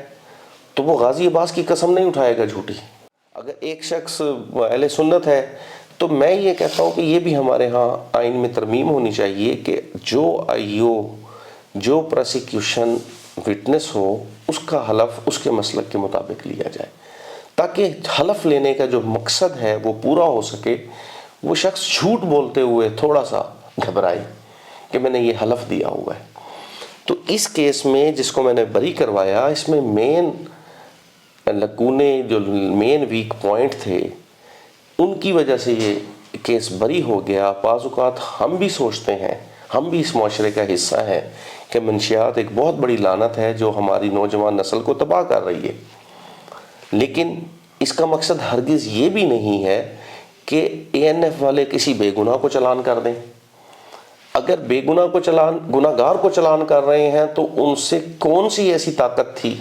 تو وہ غازی عباس کی قسم نہیں اٹھائے گا جھوٹی. اگر ایک شخص اہل سنت ہے تو میں یہ کہتا ہوں کہ یہ بھی ہمارے ہاں آئین میں ترمیم ہونی چاہیے کہ جو آئی او جو پروسیکیوشن وٹنس ہو اس کا حلف اس کے مسلک کے مطابق لیا جائے تاکہ حلف لینے کا جو مقصد ہے وہ پورا ہو سکے. وہ شخص جھوٹ بولتے ہوئے تھوڑا سا گھبرائے کہ میں نے یہ حلف دیا ہوا ہے. تو اس کیس میں جس کو میں نے بری کروایا, اس میں مین لکونے جو مین ویک پوائنٹ تھے ان کی وجہ سے یہ کیس بری ہو گیا. بعض اوقات ہم بھی سوچتے ہیں, ہم بھی اس معاشرے کا حصہ ہیں کہ منشیات ایک بہت بڑی لعنت ہے جو ہماری نوجوان نسل کو تباہ کر رہی ہے, لیکن اس کا مقصد ہرگز یہ بھی نہیں ہے کہ اے این ایف والے کسی بے گناہ کو چلان کر دیں. اگر بے گناہ کو گناہ گار کو چلان کر رہے ہیں تو ان سے کون سی ایسی طاقت تھی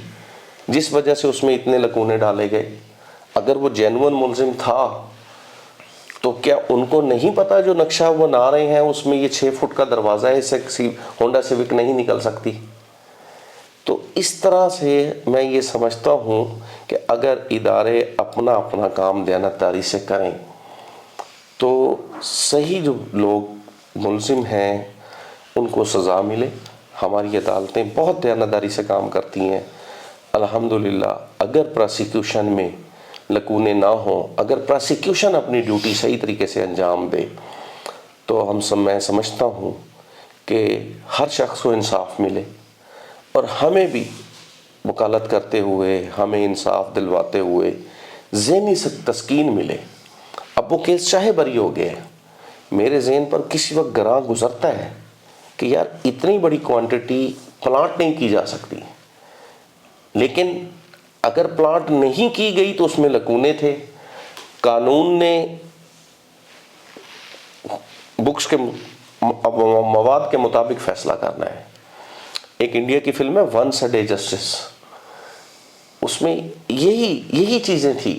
جس وجہ سے اس میں اتنے لکونے ڈالے گئے؟ اگر وہ جینون ملزم تھا تو کیا ان کو نہیں پتا جو نقشہ وہ بنا رہے ہیں اس میں یہ 6 فٹ کا دروازہ ہے, اس سے کسی ہونڈا سیوک نہیں نکل سکتی؟ تو اس طرح سے میں یہ سمجھتا ہوں کہ اگر ادارے اپنا اپنا کام دیانتداری سے کریں تو صحیح جو لوگ ملزم ہیں ان کو سزا ملے. ہماری عدالتیں بہت دیانتداری سے کام کرتی ہیں الحمدللہ. اگر پروسیکیوشن میں لکونے نہ ہوں, اگر پروسیکیوشن اپنی ڈیوٹی صحیح طریقے سے انجام دے تو میں سمجھتا ہوں کہ ہر شخص کو انصاف ملے اور ہمیں بھی وکالت کرتے ہوئے, ہمیں انصاف دلواتے ہوئے ذہنی تسکین ملے. اب وہ کیس چاہے بری ہو گئے, میرے ذہن پر کسی وقت گراں گزرتا ہے کہ یار اتنی بڑی کوانٹٹی پلانٹ نہیں کی جا سکتی, لیکن اگر پلانٹ نہیں کی گئی تو اس میں لکونے تھے. قانون نے بکس کے مواد کے مطابق فیصلہ کرنا ہے. ایک انڈیا کی فلم ہے ونس اے ڈے جسٹس, اس میں یہی چیزیں تھی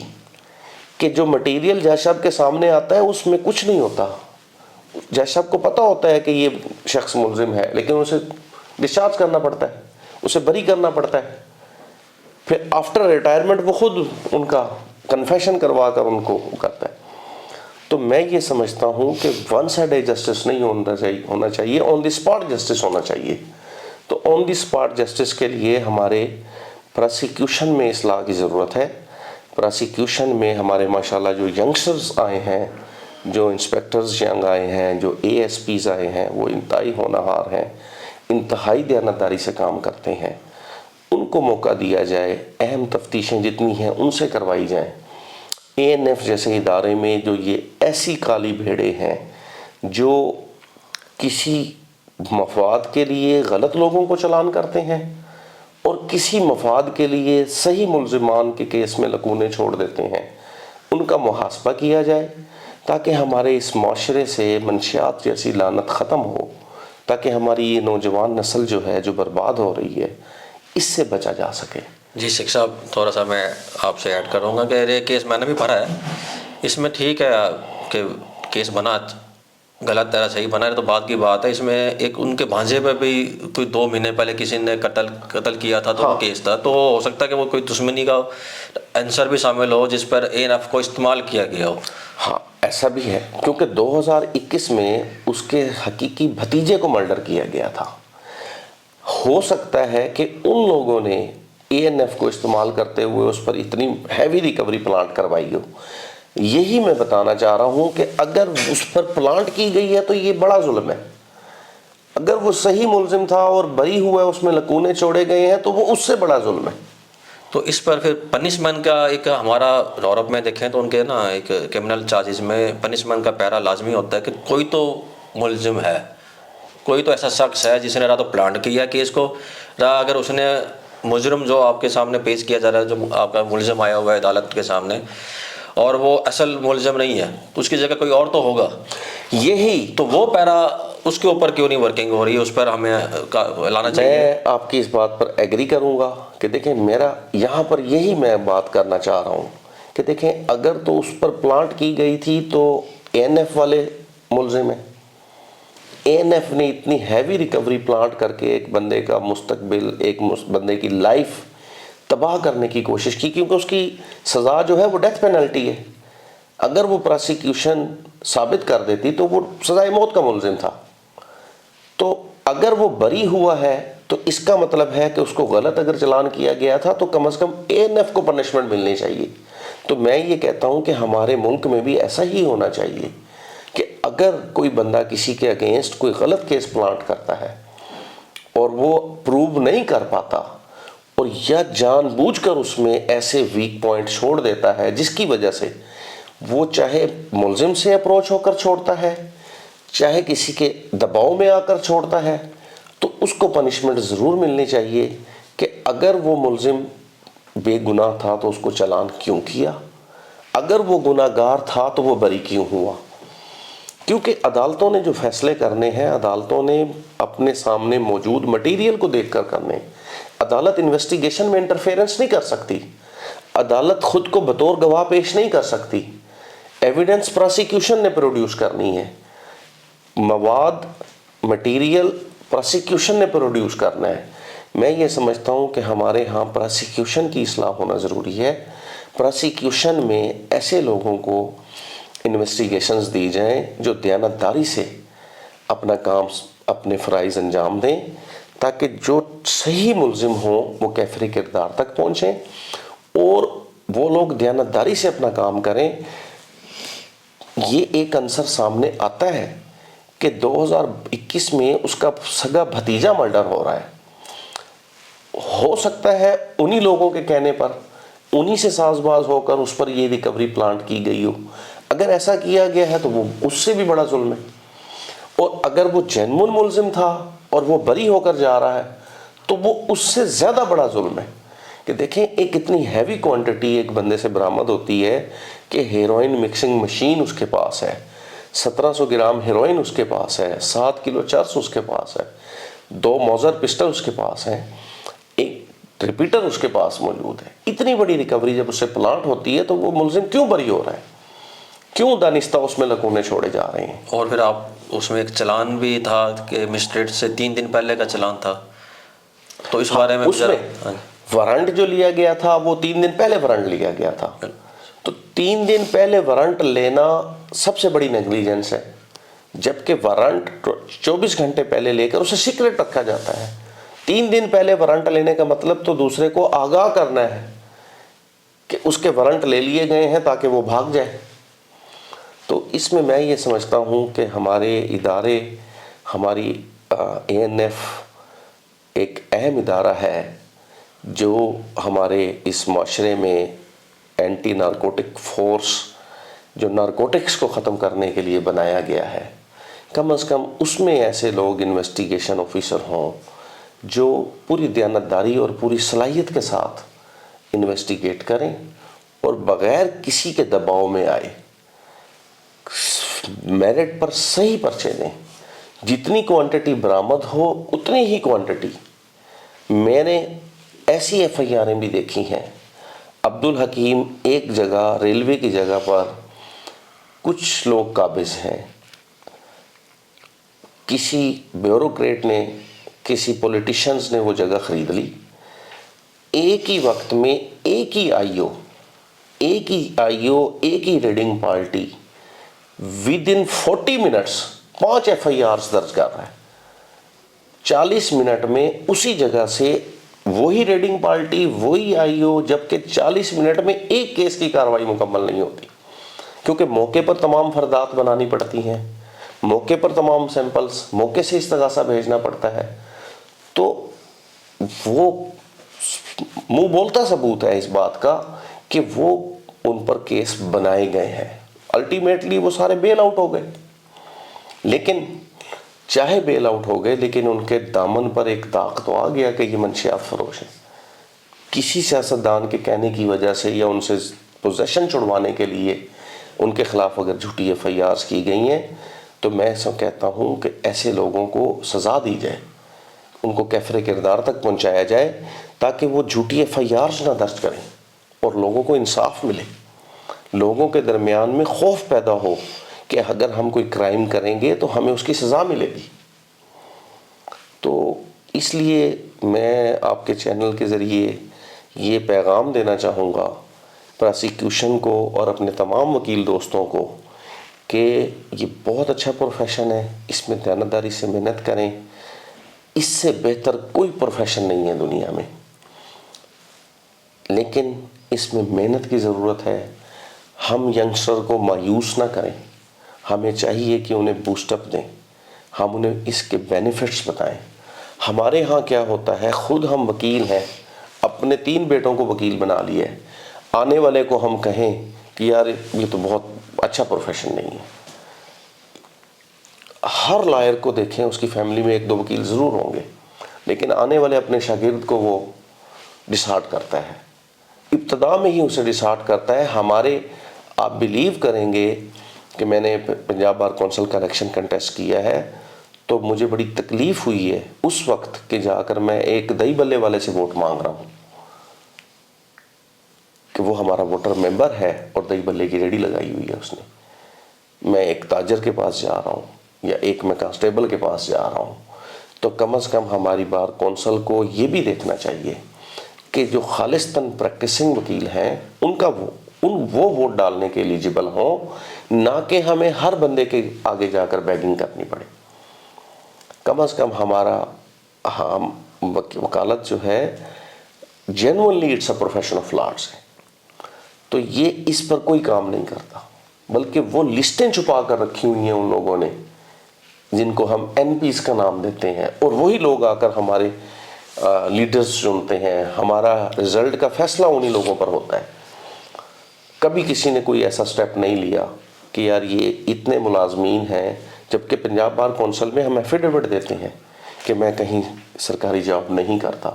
کہ جو مٹیریل جج صاحب کے سامنے آتا ہے اس میں کچھ نہیں ہوتا. جج صاحب کو پتہ ہوتا ہے کہ یہ شخص ملزم ہے لیکن اسے ڈسچارج کرنا پڑتا ہے, اسے بری کرنا پڑتا ہے. پھر آفٹر ریٹائرمنٹ وہ خود ان کا کنفیشن کروا کر ان کو کرتا ہے. تو میں یہ سمجھتا ہوں کہ ونس اے ڈے جسٹس نہیں ہونا چاہیے, آن دی اسپاٹ جسٹس ہونا چاہیے. تو آن دی اسپاٹ جسٹس کے لیے ہمارے پروسیکیوشن میں اصلاح کی ضرورت ہے. پروسیکیوشن میں ہمارے ماشاءاللہ جو ینگسٹرز آئے ہیں, جو انسپیکٹرز ینگ آئے ہیں, جو اے ایس پیز آئے ہیں, وہ انتہائی ہونہار ہیں, انتہائی دیانتداری سے کام کرتے ہیں. ان کو موقع دیا جائے, اہم تفتیشیں جتنی ہیں ان سے کروائی جائیں. اے این ایف جیسے ادارے میں جو یہ ایسی کالی بھیڑیں ہیں جو کسی مفاد کے لیے غلط لوگوں کو چلان کرتے ہیں اور کسی مفاد کے لیے صحیح ملزمان کے کیس میں لکونے چھوڑ دیتے ہیں, ان کا محاسبہ کیا جائے تاکہ ہمارے اس معاشرے سے منشیات جیسی لعنت ختم ہو, تاکہ ہماری یہ نوجوان نسل جو ہے جو برباد ہو رہی ہے اس سے بچا جا سکے. جی شیخ صاحب، تھوڑا سا میں آپ سے ایڈ کروں گا کہ یہ کیس میں نے بھی پڑھا ہے. اس میں ٹھیک ہے کہ کیس بنا غلط طرح صحیح بنا ہے تو بات کی بات ہے. اس میں ایک ان کے بھانجے پہ بھی کوئی 2 مہینے پہلے کسی نے قتل کیا تھا تو وہ کیس تھا. تو ہو سکتا ہے کہ وہ کوئی دشمنی کا عنصر بھی شامل ہو جس پر ANF کو استعمال کیا گیا ہو. ہاں ایسا بھی ہے، کیونکہ 2021 میں اس کے حقیقی بھتیجے کو مرڈر کیا گیا تھا. ہو سکتا ہے کہ ان لوگوں نے ANF کو استعمال کرتے ہوئے اس پر اتنی ہیوی ریکوری پلانٹ کروائی ہو. یہی میں بتانا چاہ رہا ہوں کہ اگر اس پر پلانٹ کی گئی ہے تو یہ بڑا ظلم ہے. اگر وہ صحیح ملزم تھا اور بری ہوا ہے، اس میں لکونے چھوڑے گئے ہیں، تو وہ اس سے بڑا ظلم ہے. تو اس پر پھر پنشمنٹ کا ایک ہمارا یورپ میں دیکھیں تو ان کے نا ایک کرمنل چارجز میں پنشمنٹ کا پیرا لازمی ہوتا ہے کہ کوئی تو ملزم ہے، کوئی تو ایسا شخص ہے جس نے نہ تو پلانٹ کیا کیس کو، نہ اگر اس نے مجرم جو آپ کے سامنے پیش کیا جا رہا ہے، جو آپ کا ملزم آیا ہوا ہے عدالت کے سامنے، اور وہ اصل ملزم نہیں ہے تو اس کی جگہ کوئی اور تو ہوگا. یہی تو وہ پیرا اس کے اوپر کیوں نہیں ورکنگ ہو رہی ہے؟ اس پر ہمیں لانا چاہیے. میں آپ کی اس بات پر ایگری کروں گا کہ دیکھیں میرا یہاں پر یہی میں بات کرنا چاہ رہا ہوں کہ دیکھیں اگر تو اس پر پلانٹ کی گئی تھی تو ANF والے ملزم ہیں. ANF نے اتنی ہیوی ریکوری پلانٹ کر کے ایک بندے کا مستقبل، ایک بندے کی لائف تباہ کرنے کی کوشش کی، کیونکہ اس کی سزا جو ہے وہ ڈیتھ پینلٹی ہے. اگر وہ پراسیکیوشن ثابت کر دیتی تو وہ سزائے موت کا ملزم تھا. تو اگر وہ بری ہوا ہے تو اس کا مطلب ہے کہ اس کو غلط اگر چلان کیا گیا تھا تو کم از کم ANF کو پنشمنٹ ملنی چاہیے. تو میں یہ کہتا ہوں کہ ہمارے ملک میں بھی ایسا ہی ہونا چاہیے کہ اگر کوئی بندہ کسی کے اگینسٹ کوئی غلط کیس پلانٹ کرتا ہے اور وہ پروو نہیں کر پاتا اور یا جان بوجھ کر اس میں ایسے ویک پوائنٹ چھوڑ دیتا ہے جس کی وجہ سے وہ چاہے ملزم سے اپروچ ہو کر چھوڑتا ہے، چاہے کسی کے دباؤ میں آ کر چھوڑتا ہے، تو اس کو پنشمنٹ ضرور ملنی چاہیے کہ اگر وہ ملزم بے گناہ تھا تو اس کو چلان کیوں کیا، اگر وہ گناہ گار تھا تو وہ بری کیوں ہوا. کیونکہ عدالتوں نے جو فیصلے کرنے ہیں، عدالتوں نے اپنے سامنے موجود مٹیریل کو دیکھ کر کرنے. عدالت انویسٹیگیشن میں انٹرفیرنس نہیں کر سکتی، عدالت خود کو بطور گواہ پیش نہیں کر سکتی. ایویڈنس پراسیکیوشن نے پروڈیوس کرنی ہے، مواد مٹیریل پراسیکیوشن نے پروڈیوس کرنا ہے. میں یہ سمجھتا ہوں کہ ہمارے ہاں پراسیکیوشن کی اصلاح ہونا ضروری ہے. پراسیکیوشن میں ایسے لوگوں کو انویسٹیگیشنز دی جائیں جو دیانتداری سے اپنا کام، اپنے فرائض انجام دیں، تاکہ جو صحیح ملزم ہوں وہ کیفر کردار تک پہنچیں اور وہ لوگ دیانتداری سے اپنا کام کریں. یہ ایک عنصر سامنے آتا ہے کہ 2021 میں اس کا سگا بھتیجا مرڈر ہو رہا ہے. ہو سکتا ہے انہی لوگوں کے کہنے پر، انہی سے ساز باز ہو کر اس پر یہ ریکوری پلانٹ کی گئی ہو. اگر ایسا کیا گیا ہے تو وہ اس سے بھی بڑا ظلم ہے. اور اگر وہ جینون ملزم تھا اور وہ بری ہو کر جا رہا ہے تو وہ اس سے زیادہ بڑا ظلم ہے. کہ دیکھیں ایک اتنی ہیوی کوانٹٹی ایک بندے سے برآمد ہوتی ہے کہ ہیروئن مکسنگ مشین اس کے پاس ہے، 1700 گرام ہیروئن اس کے پاس ہے، 7 کلو چرس اس کے پاس ہے، 2 موزر پسٹل اس کے پاس ہیں، ایک ریپیٹر اس کے پاس موجود ہے. اتنی بڑی ریکوری جب اس سے پلانٹ ہوتی ہے تو وہ ملزم کیوں بری ہو رہا ہے، کیوں دانستہ اس میں لکونے چھوڑے جا رہے ہیں. اور پھر آپ اس میں ایک چلان بھی تھا کہ مسٹریٹ سے 3 دن پہلے کا چلان تھا، تو اس بارے میں اس میں وارنٹ جو لیا گیا تھا وہ 3 دن پہلے وارنٹ لیا گیا تھا. تو 3 دن پہلے وارنٹ لینا سب سے بڑی نیگلیجنس ہے، جبکہ وارنٹ 24 گھنٹے پہلے لے کر اسے سیکرٹ رکھا جاتا ہے. 3 دن پہلے وارنٹ لینے کا مطلب تو دوسرے کو آگاہ کرنا ہے کہ اس کے وارنٹ لے لیے گئے ہیں تاکہ وہ بھاگ جائے. تو اس میں یہ سمجھتا ہوں کہ ہمارے ادارے، ہماری ANF ایک اہم ادارہ ہے جو ہمارے اس معاشرے میں اینٹی نارکوٹک فورس، جو نارکوٹکس کو ختم کرنے کے لیے بنایا گیا ہے. کم از کم اس میں ایسے لوگ انویسٹیگیشن آفیسر ہوں جو پوری دیانتداری اور پوری صلاحیت کے ساتھ انویسٹیگیٹ کریں اور بغیر کسی کے دباؤ میں آئے میرٹ پر صحیح پرچے دیں. جتنی کوانٹٹی برآمد ہو اتنی ہی کوانٹٹی. میں نے ایسی ایف آئی آریں بھی دیکھی ہیں. عبدالحکیم ایک جگہ ریلوے کی جگہ پر کچھ لوگ قابض ہیں، کسی بیوروکریٹ نے، کسی پولیٹیشنز نے وہ جگہ خرید لی. ایک ہی وقت میں ایک ہی آئی او ایک ہی raiding party within 40 minutes 5 FIRs درج کر رہا ہے. 40 منٹ میں اسی جگہ سے وہی ریڈنگ پارٹی، وہی آئی او، جبکہ 40 منٹ میں ایک کیس کی کارروائی مکمل نہیں ہوتی، کیونکہ موقع پر تمام فردات بنانی پڑتی ہیں، موقع پر تمام سیمپلز، موقع سے استغاثہ بھیجنا پڑتا ہے. تو وہ منہ بولتا ثبوت ہے اس بات کا کہ وہ ان پر کیس بنائے گئے ہیں. الٹیمیٹلی وہ سارے بیل آؤٹ ہو گئے، لیکن چاہے بیل آؤٹ ہو گئے لیکن ان کے دامن پر ایک داغ تو آ گیا کہ یہ منشیات فروش ہیں. کسی سیاستدان کے کہنے کی وجہ سے یا ان سے پوزیشن چھڑوانے کے لیے ان کے خلاف اگر جھوٹی ایف آئی آرز کی گئی ہیں تو میں کہتا ہوں کہ ایسے لوگوں کو سزا دی جائے، ان کو کیفر کردار تک پہنچایا جائے تاکہ وہ جھوٹی ایف آئی آرز نہ درج کریں اور لوگوں کو انصاف ملے، لوگوں کے درمیان میں خوف پیدا ہو کہ اگر ہم کوئی کرائم کریں گے تو ہمیں اس کی سزا ملے گی. تو اس لیے میں آپ کے چینل کے ذریعے یہ پیغام دینا چاہوں گا پراسیکیوشن کو اور اپنے تمام وکیل دوستوں کو کہ یہ بہت اچھا پروفیشن ہے، اس میں دیانتداری سے محنت کریں. اس سے بہتر کوئی پروفیشن نہیں ہے دنیا میں، لیکن اس میں محنت کی ضرورت ہے. ہم ینگسٹر کو مایوس نہ کریں، ہمیں چاہیے کہ انہیں بوسٹ اپ دیں، ہم انہیں اس کے بینیفٹس بتائیں. ہمارے ہاں کیا ہوتا ہے، خود ہم وکیل ہیں، اپنے 3 بیٹوں کو وکیل بنا لیے، آنے والے کو ہم کہیں کہ یار یہ تو بہت اچھا پروفیشن نہیں ہے. ہر لائر کو دیکھیں، اس کی فیملی میں 1-2 وکیل ضرور ہوں گے، لیکن آنے والے اپنے شاگرد کو وہ ڈسہارٹ کرتا ہے، ابتدا میں ہی اسے ڈسہارٹ کرتا ہے. ہمارے آپ بلیو کریں گے کہ میں نے پنجاب بار کونسل کا الیکشن کنٹیسٹ کیا ہے تو مجھے بڑی تکلیف ہوئی ہے اس وقت کہ جا کر میں ایک دہی بلے والے سے ووٹ مانگ رہا ہوں کہ وہ ہمارا ووٹر ممبر ہے اور دہی بلے کی ریڈی لگائی ہوئی ہے اس نے. میں ایک تاجر کے پاس جا رہا ہوں یا ایک میں کانسٹیبل کے پاس جا رہا ہوں. تو کم از کم ہماری بار کونسل کو یہ بھی دیکھنا چاہیے کہ جو خالصتاً پریکٹسنگ وکیل ہیں ان کا وہ ووٹ ڈالنے کے ایلیجیبل ہوں، نہ کہ ہمیں ہر بندے کے آگے جا کر بیگنگ کرنی پڑے. کم از کم ہمارا وکالت جو ہے genuinely it's a profession of lords ہے. تو یہ اس پر کوئی کام نہیں کرتا، بلکہ وہ لسٹیں چھپا کر رکھی ہوئی ہیں ان لوگوں نے جن کو ہم این پیز کا نام دیتے ہیں، اور وہی لوگ آ کر ہمارے لیڈرز چنتے ہیں. ہمارا رزلٹ کا فیصلہ انہی لوگوں پر ہوتا ہے. کبھی کسی نے کوئی ایسا سٹیپ نہیں لیا کہ یار یہ اتنے ملازمین ہیں، جبکہ پنجاب بار کونسل میں ہم ایفیڈیوٹ دیتے ہیں کہ میں کہیں سرکاری جاب نہیں کرتا،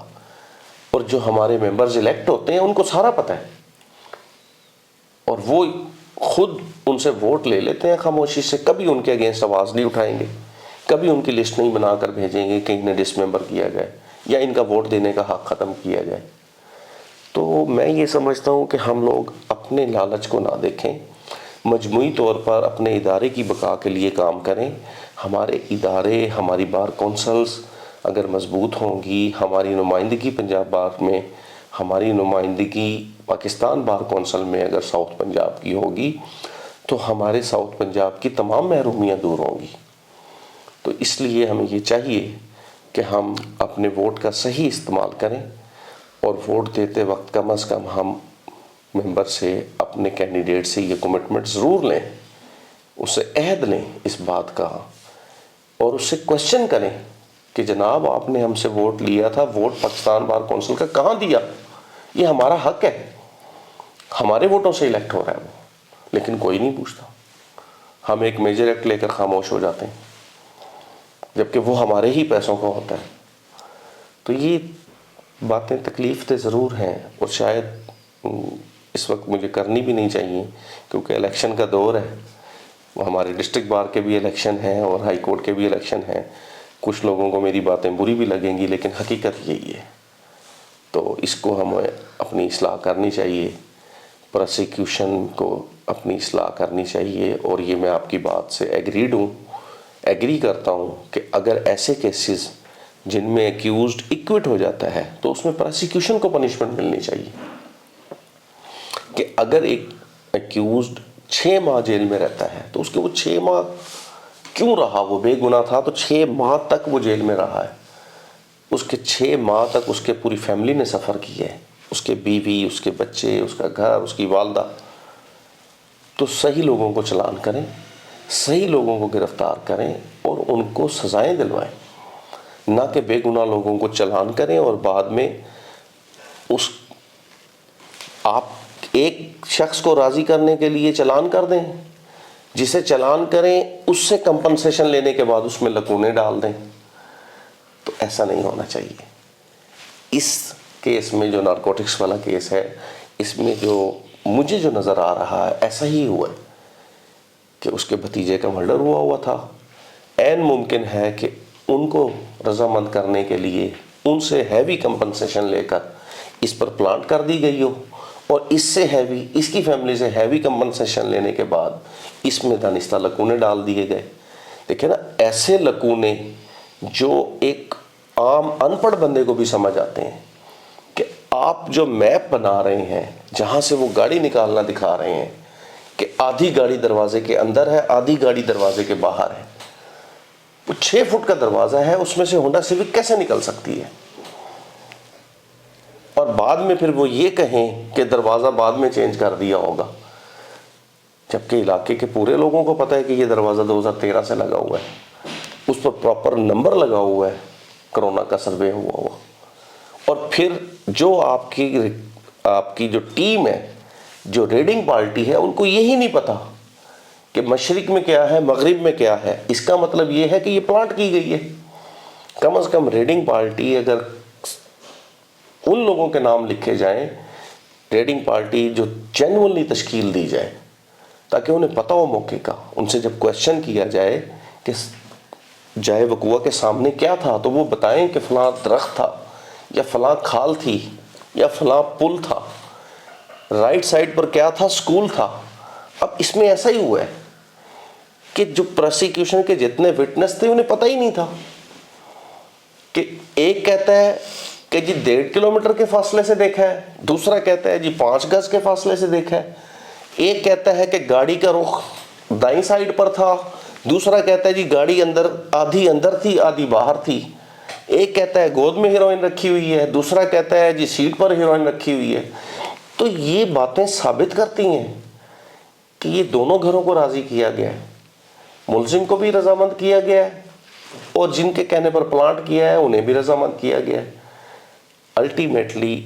اور جو ہمارے ممبرز الیکٹ ہوتے ہیں ان کو سارا پتہ ہے، اور وہ خود ان سے ووٹ لے لیتے ہیں خاموشی سے. کبھی ان کے اگینسٹ آواز نہیں اٹھائیں گے، کبھی ان کی لسٹ نہیں بنا کر بھیجیں گے کہ انہیں ڈس ممبر کیا گیا یا ان کا ووٹ دینے کا حق ختم کیا جائے. تو میں یہ سمجھتا ہوں کہ ہم لوگ اپنے لالچ کو نہ دیکھیں، مجموعی طور پر اپنے ادارے کی بقا کے لیے کام کریں. ہمارے ادارے، ہماری بار کونسلز اگر مضبوط ہوں گی، ہماری نمائندگی پنجاب بار میں، ہماری نمائندگی پاکستان بار کونسل میں اگر ساؤتھ پنجاب کی ہوگی تو ہمارے ساؤتھ پنجاب کی تمام محرومیاں دور ہوں گی. تو اس لیے ہمیں یہ چاہیے کہ ہم اپنے ووٹ کا صحیح استعمال کریں، اور ووٹ دیتے وقت کم از کم ہم ممبر سے، اپنے کینڈیڈیٹ سے یہ کمٹمنٹ ضرور لیں، اس سے عہد لیں اس بات کا، اور اس سے کوشچن کریں کہ جناب آپ نے ہم سے ووٹ لیا تھا، ووٹ پاکستان بار کونسل کا کہاں دیا؟ یہ ہمارا حق ہے، ہمارے ووٹوں سے الیکٹ ہو رہا ہے وہ، لیکن کوئی نہیں پوچھتا. ہم ایک میجر ایکٹ لے کر خاموش ہو جاتے ہیں جبکہ وہ ہمارے ہی پیسوں کا ہوتا ہے. تو یہ باتیں تکلیف دہ ضرور ہیں، اور شاید اس وقت مجھے کرنی بھی نہیں چاہیے کیونکہ الیکشن کا دور ہے. ہمارے ڈسٹرکٹ بار کے بھی الیکشن ہیں اور ہائی کورٹ کے بھی الیکشن ہیں. کچھ لوگوں کو میری باتیں بری بھی لگیں گی، لیکن حقیقت یہی ہے. تو اس کو ہمیں اپنی اصلاح کرنی چاہیے، پروسیکیوشن کو اپنی اصلاح کرنی چاہیے. اور یہ میں آپ کی بات سے ایگری کرتا ہوں کہ اگر ایسے کیسز جن میں ایکیوزڈ ایکوٹ ہو جاتا ہے تو اس میں پروسیکیوشن کو پنشمنٹ ملنی چاہیے. کہ اگر ایک ایکیوزڈ 6 ماہ جیل میں رہتا ہے تو اس کے وہ 6 ماہ کیوں رہا؟ وہ بے گناہ تھا تو 6 ماہ تک وہ جیل میں رہا ہے. اس کے 6 ماہ تک اس کے پوری فیملی نے سفر کیا ہے، اس کے بیوی، اس کے بچے، اس کا گھر، اس کی والدہ. تو صحیح لوگوں کو چلان کریں، صحیح لوگوں کو گرفتار کریں اور ان کو سزائیں دلوائیں، نہ کہ بے گناہ لوگوں کو چلان کریں اور بعد میں آپ ایک شخص کو راضی کرنے کے لیے چلان کر دیں، جسے چلان کریں اس سے کمپنسیشن لینے کے بعد اس میں لکونے ڈال دیں. تو ایسا نہیں ہونا چاہیے. اس کیس میں جو نارکوٹکس والا کیس ہے، اس میں جو مجھے جو نظر آ رہا ہے ایسا ہی ہوا ہے کہ اس کے بھتیجے کا مرڈر ہوا تھا. عین ممکن ہے کہ ان کو رضامند کرنے کے لیے ان سے ہیوی کمپنسیشن لے کر اس پر پلانٹ کر دی گئی ہو، اور اس سے ہیوی، اس کی فیملی سے ہیوی کمپنسیشن لینے کے بعد اس میں دانستہ لکونے ڈال دیے گئے. دیکھیں نا، ایسے لکونے جو ایک عام ان پڑھ بندے کو بھی سمجھ آتے ہیں کہ آپ جو میپ بنا رہے ہیں جہاں سے وہ گاڑی نکالنا دکھا رہے ہیں کہ آدھی گاڑی دروازے کے اندر ہے، آدھی گاڑی دروازے کے باہر ہے. وہ 6 فٹ کا دروازہ ہے، اس میں سے ہونڈا سیوک کیسے نکل سکتی ہے؟ اور بعد میں پھر وہ یہ کہیں کہ دروازہ بعد میں چینج کر دیا ہوگا، جبکہ علاقے کے پورے لوگوں کو پتہ ہے کہ یہ دروازہ 2013 سے لگا ہوا ہے، اس پر پراپر نمبر لگا ہوا ہے، کرونا کا سروے ہوا. اور پھر جو آپ کی جو ٹیم ہے، جو ریڈنگ پارٹی ہے، ان کو یہی نہیں پتا کہ مشرق میں کیا ہے، مغرب میں کیا ہے. اس کا مطلب یہ ہے کہ یہ پلانٹ کی گئی ہے. کم از کم ریڈنگ پارٹی، اگر ان لوگوں کے نام لکھے جائیں، ریڈنگ پارٹی جو جینوئنلی تشکیل دی جائے، تاکہ انہیں پتہ ہو موقع کا. ان سے جب کویشچن کیا جائے کہ جائے وقوع کے سامنے کیا تھا، تو وہ بتائیں کہ فلاں درخت تھا، یا فلاں کھال تھی، یا فلاں پل تھا، رائٹ سائڈ پر کیا تھا، سکول تھا. اب اس میں ایسا ہی ہوا ہے کہ جو پروسیکیوشن کے جتنے وٹنس تھے انہیں پتہ ہی نہیں تھا. کہ ایک کہتا ہے کہ جی 1.5 کلومیٹر کے فاصلے سے دیکھا ہے، دوسرا کہتا ہے جی 5 گز کے فاصلے سے دیکھا ہے، ایک کہتا ہے کہ گاڑی کا رخ دائیں سائڈ پر تھا، دوسرا کہتا ہے جی گاڑی آدھی اندر تھی، آدھی باہر تھی. ایک کہتا ہے گود میں ہیروئن رکھی ہوئی ہے، دوسرا کہتا ہے جی سیٹ پر ہیروئن رکھی ہوئی ہے. تو یہ باتیں ثابت کرتی ہیں کہ یہ دونوں گھروں کو راضی کیا گیا ہے، ملزم کو بھی رضامند کیا گیا ہے، اور جن کے کہنے پر پلانٹ کیا ہے انہیں بھی رضامند کیا گیا ہے. الٹیمیٹلی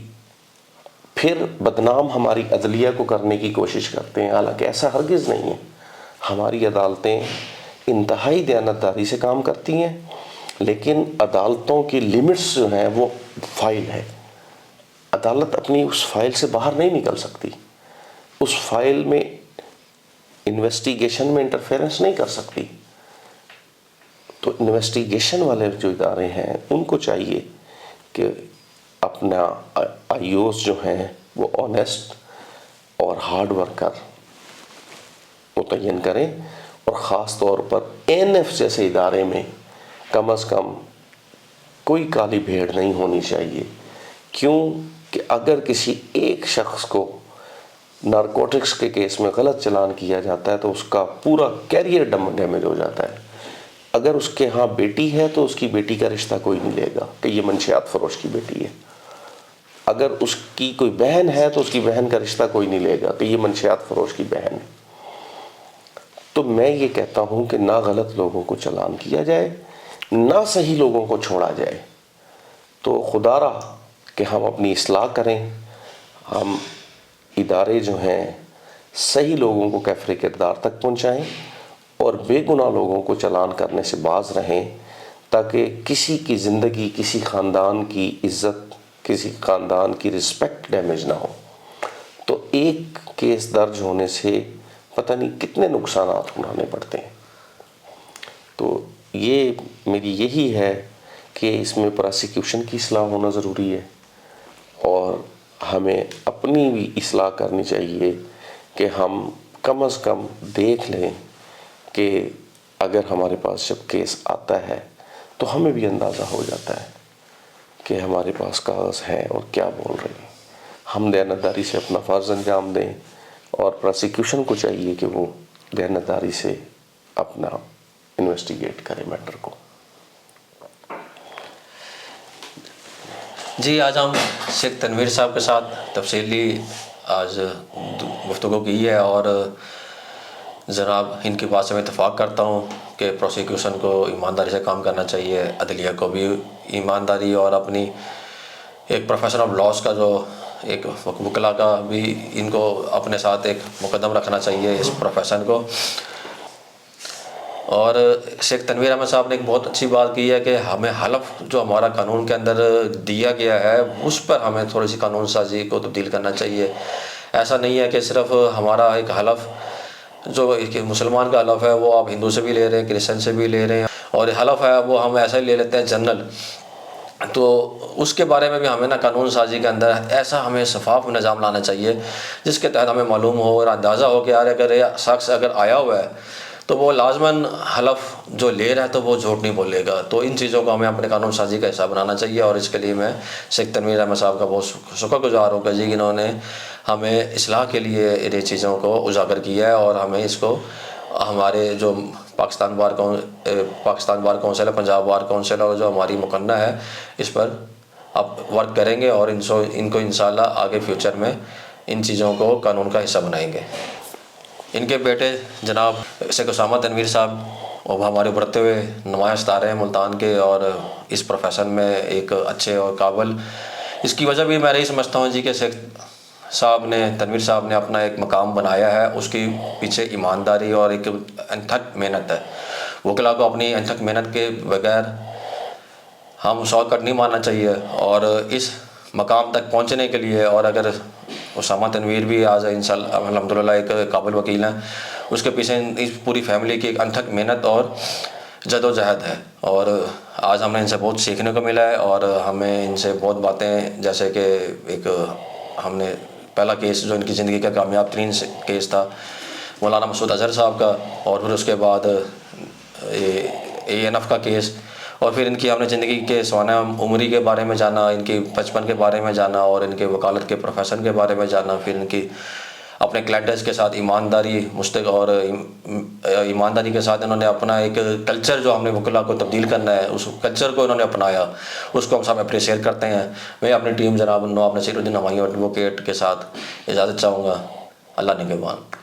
پھر بدنام ہماری عدلیہ کو کرنے کی کوشش کرتے ہیں، حالانکہ ایسا ہرگز نہیں ہے. ہماری عدالتیں انتہائی دیانتداری سے کام کرتی ہیں، لیکن عدالتوں کی لمٹس جو ہیں وہ فائل ہے. عدالت اپنی اس فائل سے باہر نہیں نکل سکتی، اس فائل میں انویسٹیگیشن میں انٹرفیرنس نہیں کر سکتی. تو انویسٹیگیشن والے جو ادارے ہیں ان کو چاہیے کہ اپنا آئی اوز جو ہیں وہ آنیسٹ اور ہارڈ ورکر متعین کریں، اور خاص طور پر NF جیسے ادارے میں کم از کم کوئی کالی بھیڑ نہیں ہونی چاہیے. کیوں کہ اگر کسی ایک شخص کو نارکوٹکس کے کیس میں غلط چلان کیا جاتا ہے تو اس کا پورا کیریئر ڈیمیج ہو جاتا ہے. اگر اس کے ہاں بیٹی ہے تو اس کی بیٹی کا رشتہ کوئی نہیں لے گا کہ یہ منشیات فروش کی بیٹی ہے. اگر اس کی کوئی بہن ہے تو اس کی بہن کا رشتہ کوئی نہیں لے گا کہ یہ منشیات فروش کی بہن ہے. تو میں یہ کہتا ہوں کہ نہ غلط لوگوں کو چلان کیا جائے، نہ صحیح لوگوں کو چھوڑا جائے. تو خدا را کہ ہم اپنی اصلاح کریں، ہم ادارے جو ہیں صحیح لوگوں کو کیفر کردار تک پہنچائیں اور بے گناہ لوگوں کو چلان کرنے سے باز رہیں، تاکہ کسی کی زندگی، کسی خاندان کی عزت، کسی خاندان کی رسپیکٹ ڈیمیج نہ ہو. تو ایک کیس درج ہونے سے پتہ نہیں کتنے نقصانات اٹھانے پڑتے ہیں. تو یہ میری یہی ہے کہ اس میں پروسیکیوشن کی اصلاح ہونا ضروری ہے، اور ہمیں اپنی بھی اصلاح کرنی چاہیے کہ ہم کم از کم دیکھ لیں کہ اگر ہمارے پاس جب کیس آتا ہے تو ہمیں بھی اندازہ ہو جاتا ہے کہ ہمارے پاس کاغذ ہیں اور کیا بول رہے ہیں. ہم دیانتداری سے اپنا فرض انجام دیں اور پروسیکیوشن کو چاہیے کہ وہ دیانتداری سے اپنا انویسٹیگیٹ کرے میٹر کو. جی، آج ہم شیخ تنویر صاحب کے ساتھ تفصیلی آج گفتگو کی ہے اور جناب ان کی بات سے میں اتفاق کرتا ہوں کہ پروسیکیوشن کو ایمانداری سے کام کرنا چاہیے، عدلیہ کو بھی ایمانداری اور اپنی ایک پروفیسر آف لاس کا جو ایک وکلا کا بھی ان کو اپنے ساتھ ایک مقدم رکھنا چاہیے اس پروفیشن کو. اور شیخ تنویر احمد صاحب نے ایک بہت اچھی بات کی ہے کہ ہمیں حلف جو ہمارا قانون کے اندر دیا گیا ہے اس پر ہمیں تھوڑی سی قانون سازی کو تبدیل کرنا چاہیے. ایسا نہیں ہے کہ صرف ہمارا ایک حلف جو ایک مسلمان کا حلف ہے وہ آپ ہندو سے بھی لے رہے ہیں، کرسچن سے بھی لے رہے ہیں، اور حلف ہے وہ ہم ایسا ہی لے لیتے ہیں جنرل. تو اس کے بارے میں بھی ہمیں قانون سازی کے اندر ایسا ہمیں شفاف نظام لانا چاہیے جس کے تحت ہمیں معلوم ہو اور اندازہ ہو کہ یار اگر یہ شخص اگر آیا ہوا ہے تو وہ لازماً حلف جو لے رہا ہے تو وہ جھوٹ نہیں بولے گا. تو ان چیزوں کو ہمیں اپنے قانون سازی کا حصہ بنانا چاہیے، اور اس کے لیے میں شیخ تنویر احمد صاحب کا بہت شکر گزار ہوں کہ جی انہوں نے ہمیں اصلاح کے لیے ان چیزوں کو اجاگر کیا ہے اور ہمیں اس کو ہمارے جو پاکستان بار کونسل ہے، پنجاب بار کونسل اور جو ہماری مقننہ ہے اس پر اب ورک کریں گے اور ان کو انشاءاللہ آگے فیوچر میں ان چیزوں کو قانون کا حصہ بنائیں گے. ان کے بیٹے جناب شیخ اسامہ تنویر صاحب وہ ہمارے ابھرتے ہوئے نمایاں ستارے ہیں ملتان کے، اور اس پروفیشن میں ایک اچھے اور قابل. اس کی وجہ بھی میں یہی سمجھتا ہوں جی کہ شیخ تنویر صاحب نے اپنا ایک مقام بنایا ہے، اس کی پیچھے ایمانداری اور ایک انتھک محنت ہے. وکلا کو اپنی انتھک محنت کے بغیر ہم شارٹ کٹ نہیں مارنا چاہیے، اور اس مقام تک پہنچنے کے لیے، اور اگر اسامہ تنویر بھی آج انشاءاللہ الحمدللہ ایک قابل وکیل ہیں، اس کے پیچھے اس پوری فیملی کی ایک انتھک محنت اور جد و جہد ہے. اور آج ہم نے ان سے بہت سیکھنے کو ملا ہے، اور ہمیں ان سے بہت باتیں، جیسے کہ ایک ہم نے پہلا کیس جو ان کی زندگی کا کامیاب ترین کیس تھا مولانا مسعود اظہر صاحب کا، اور پھر اس کے بعد ANF کا کیس، اور پھر ان کی ہم نے زندگی کے سوانح عمری کے بارے میں جانا، ان کی بچپن کے بارے میں جانا، اور ان کے وکالت کے پروفیشن کے بارے میں جانا، پھر ان کی اپنے کلائنٹس کے ساتھ ایمانداری اور ایمانداری کے ساتھ انہوں نے اپنا ایک کلچر جو ہم نے وکلا کو تبدیل کرنا ہے اس کلچر کو انہوں نے اپنایا، اس کو ہم سب اپریشیٹ کرتے ہیں. میں اپنی ٹیم جناب نواب نصیر الدین ہمایوں ایڈوکیٹ کے ساتھ اجازت چاہوں گا. اللہ نگہبان.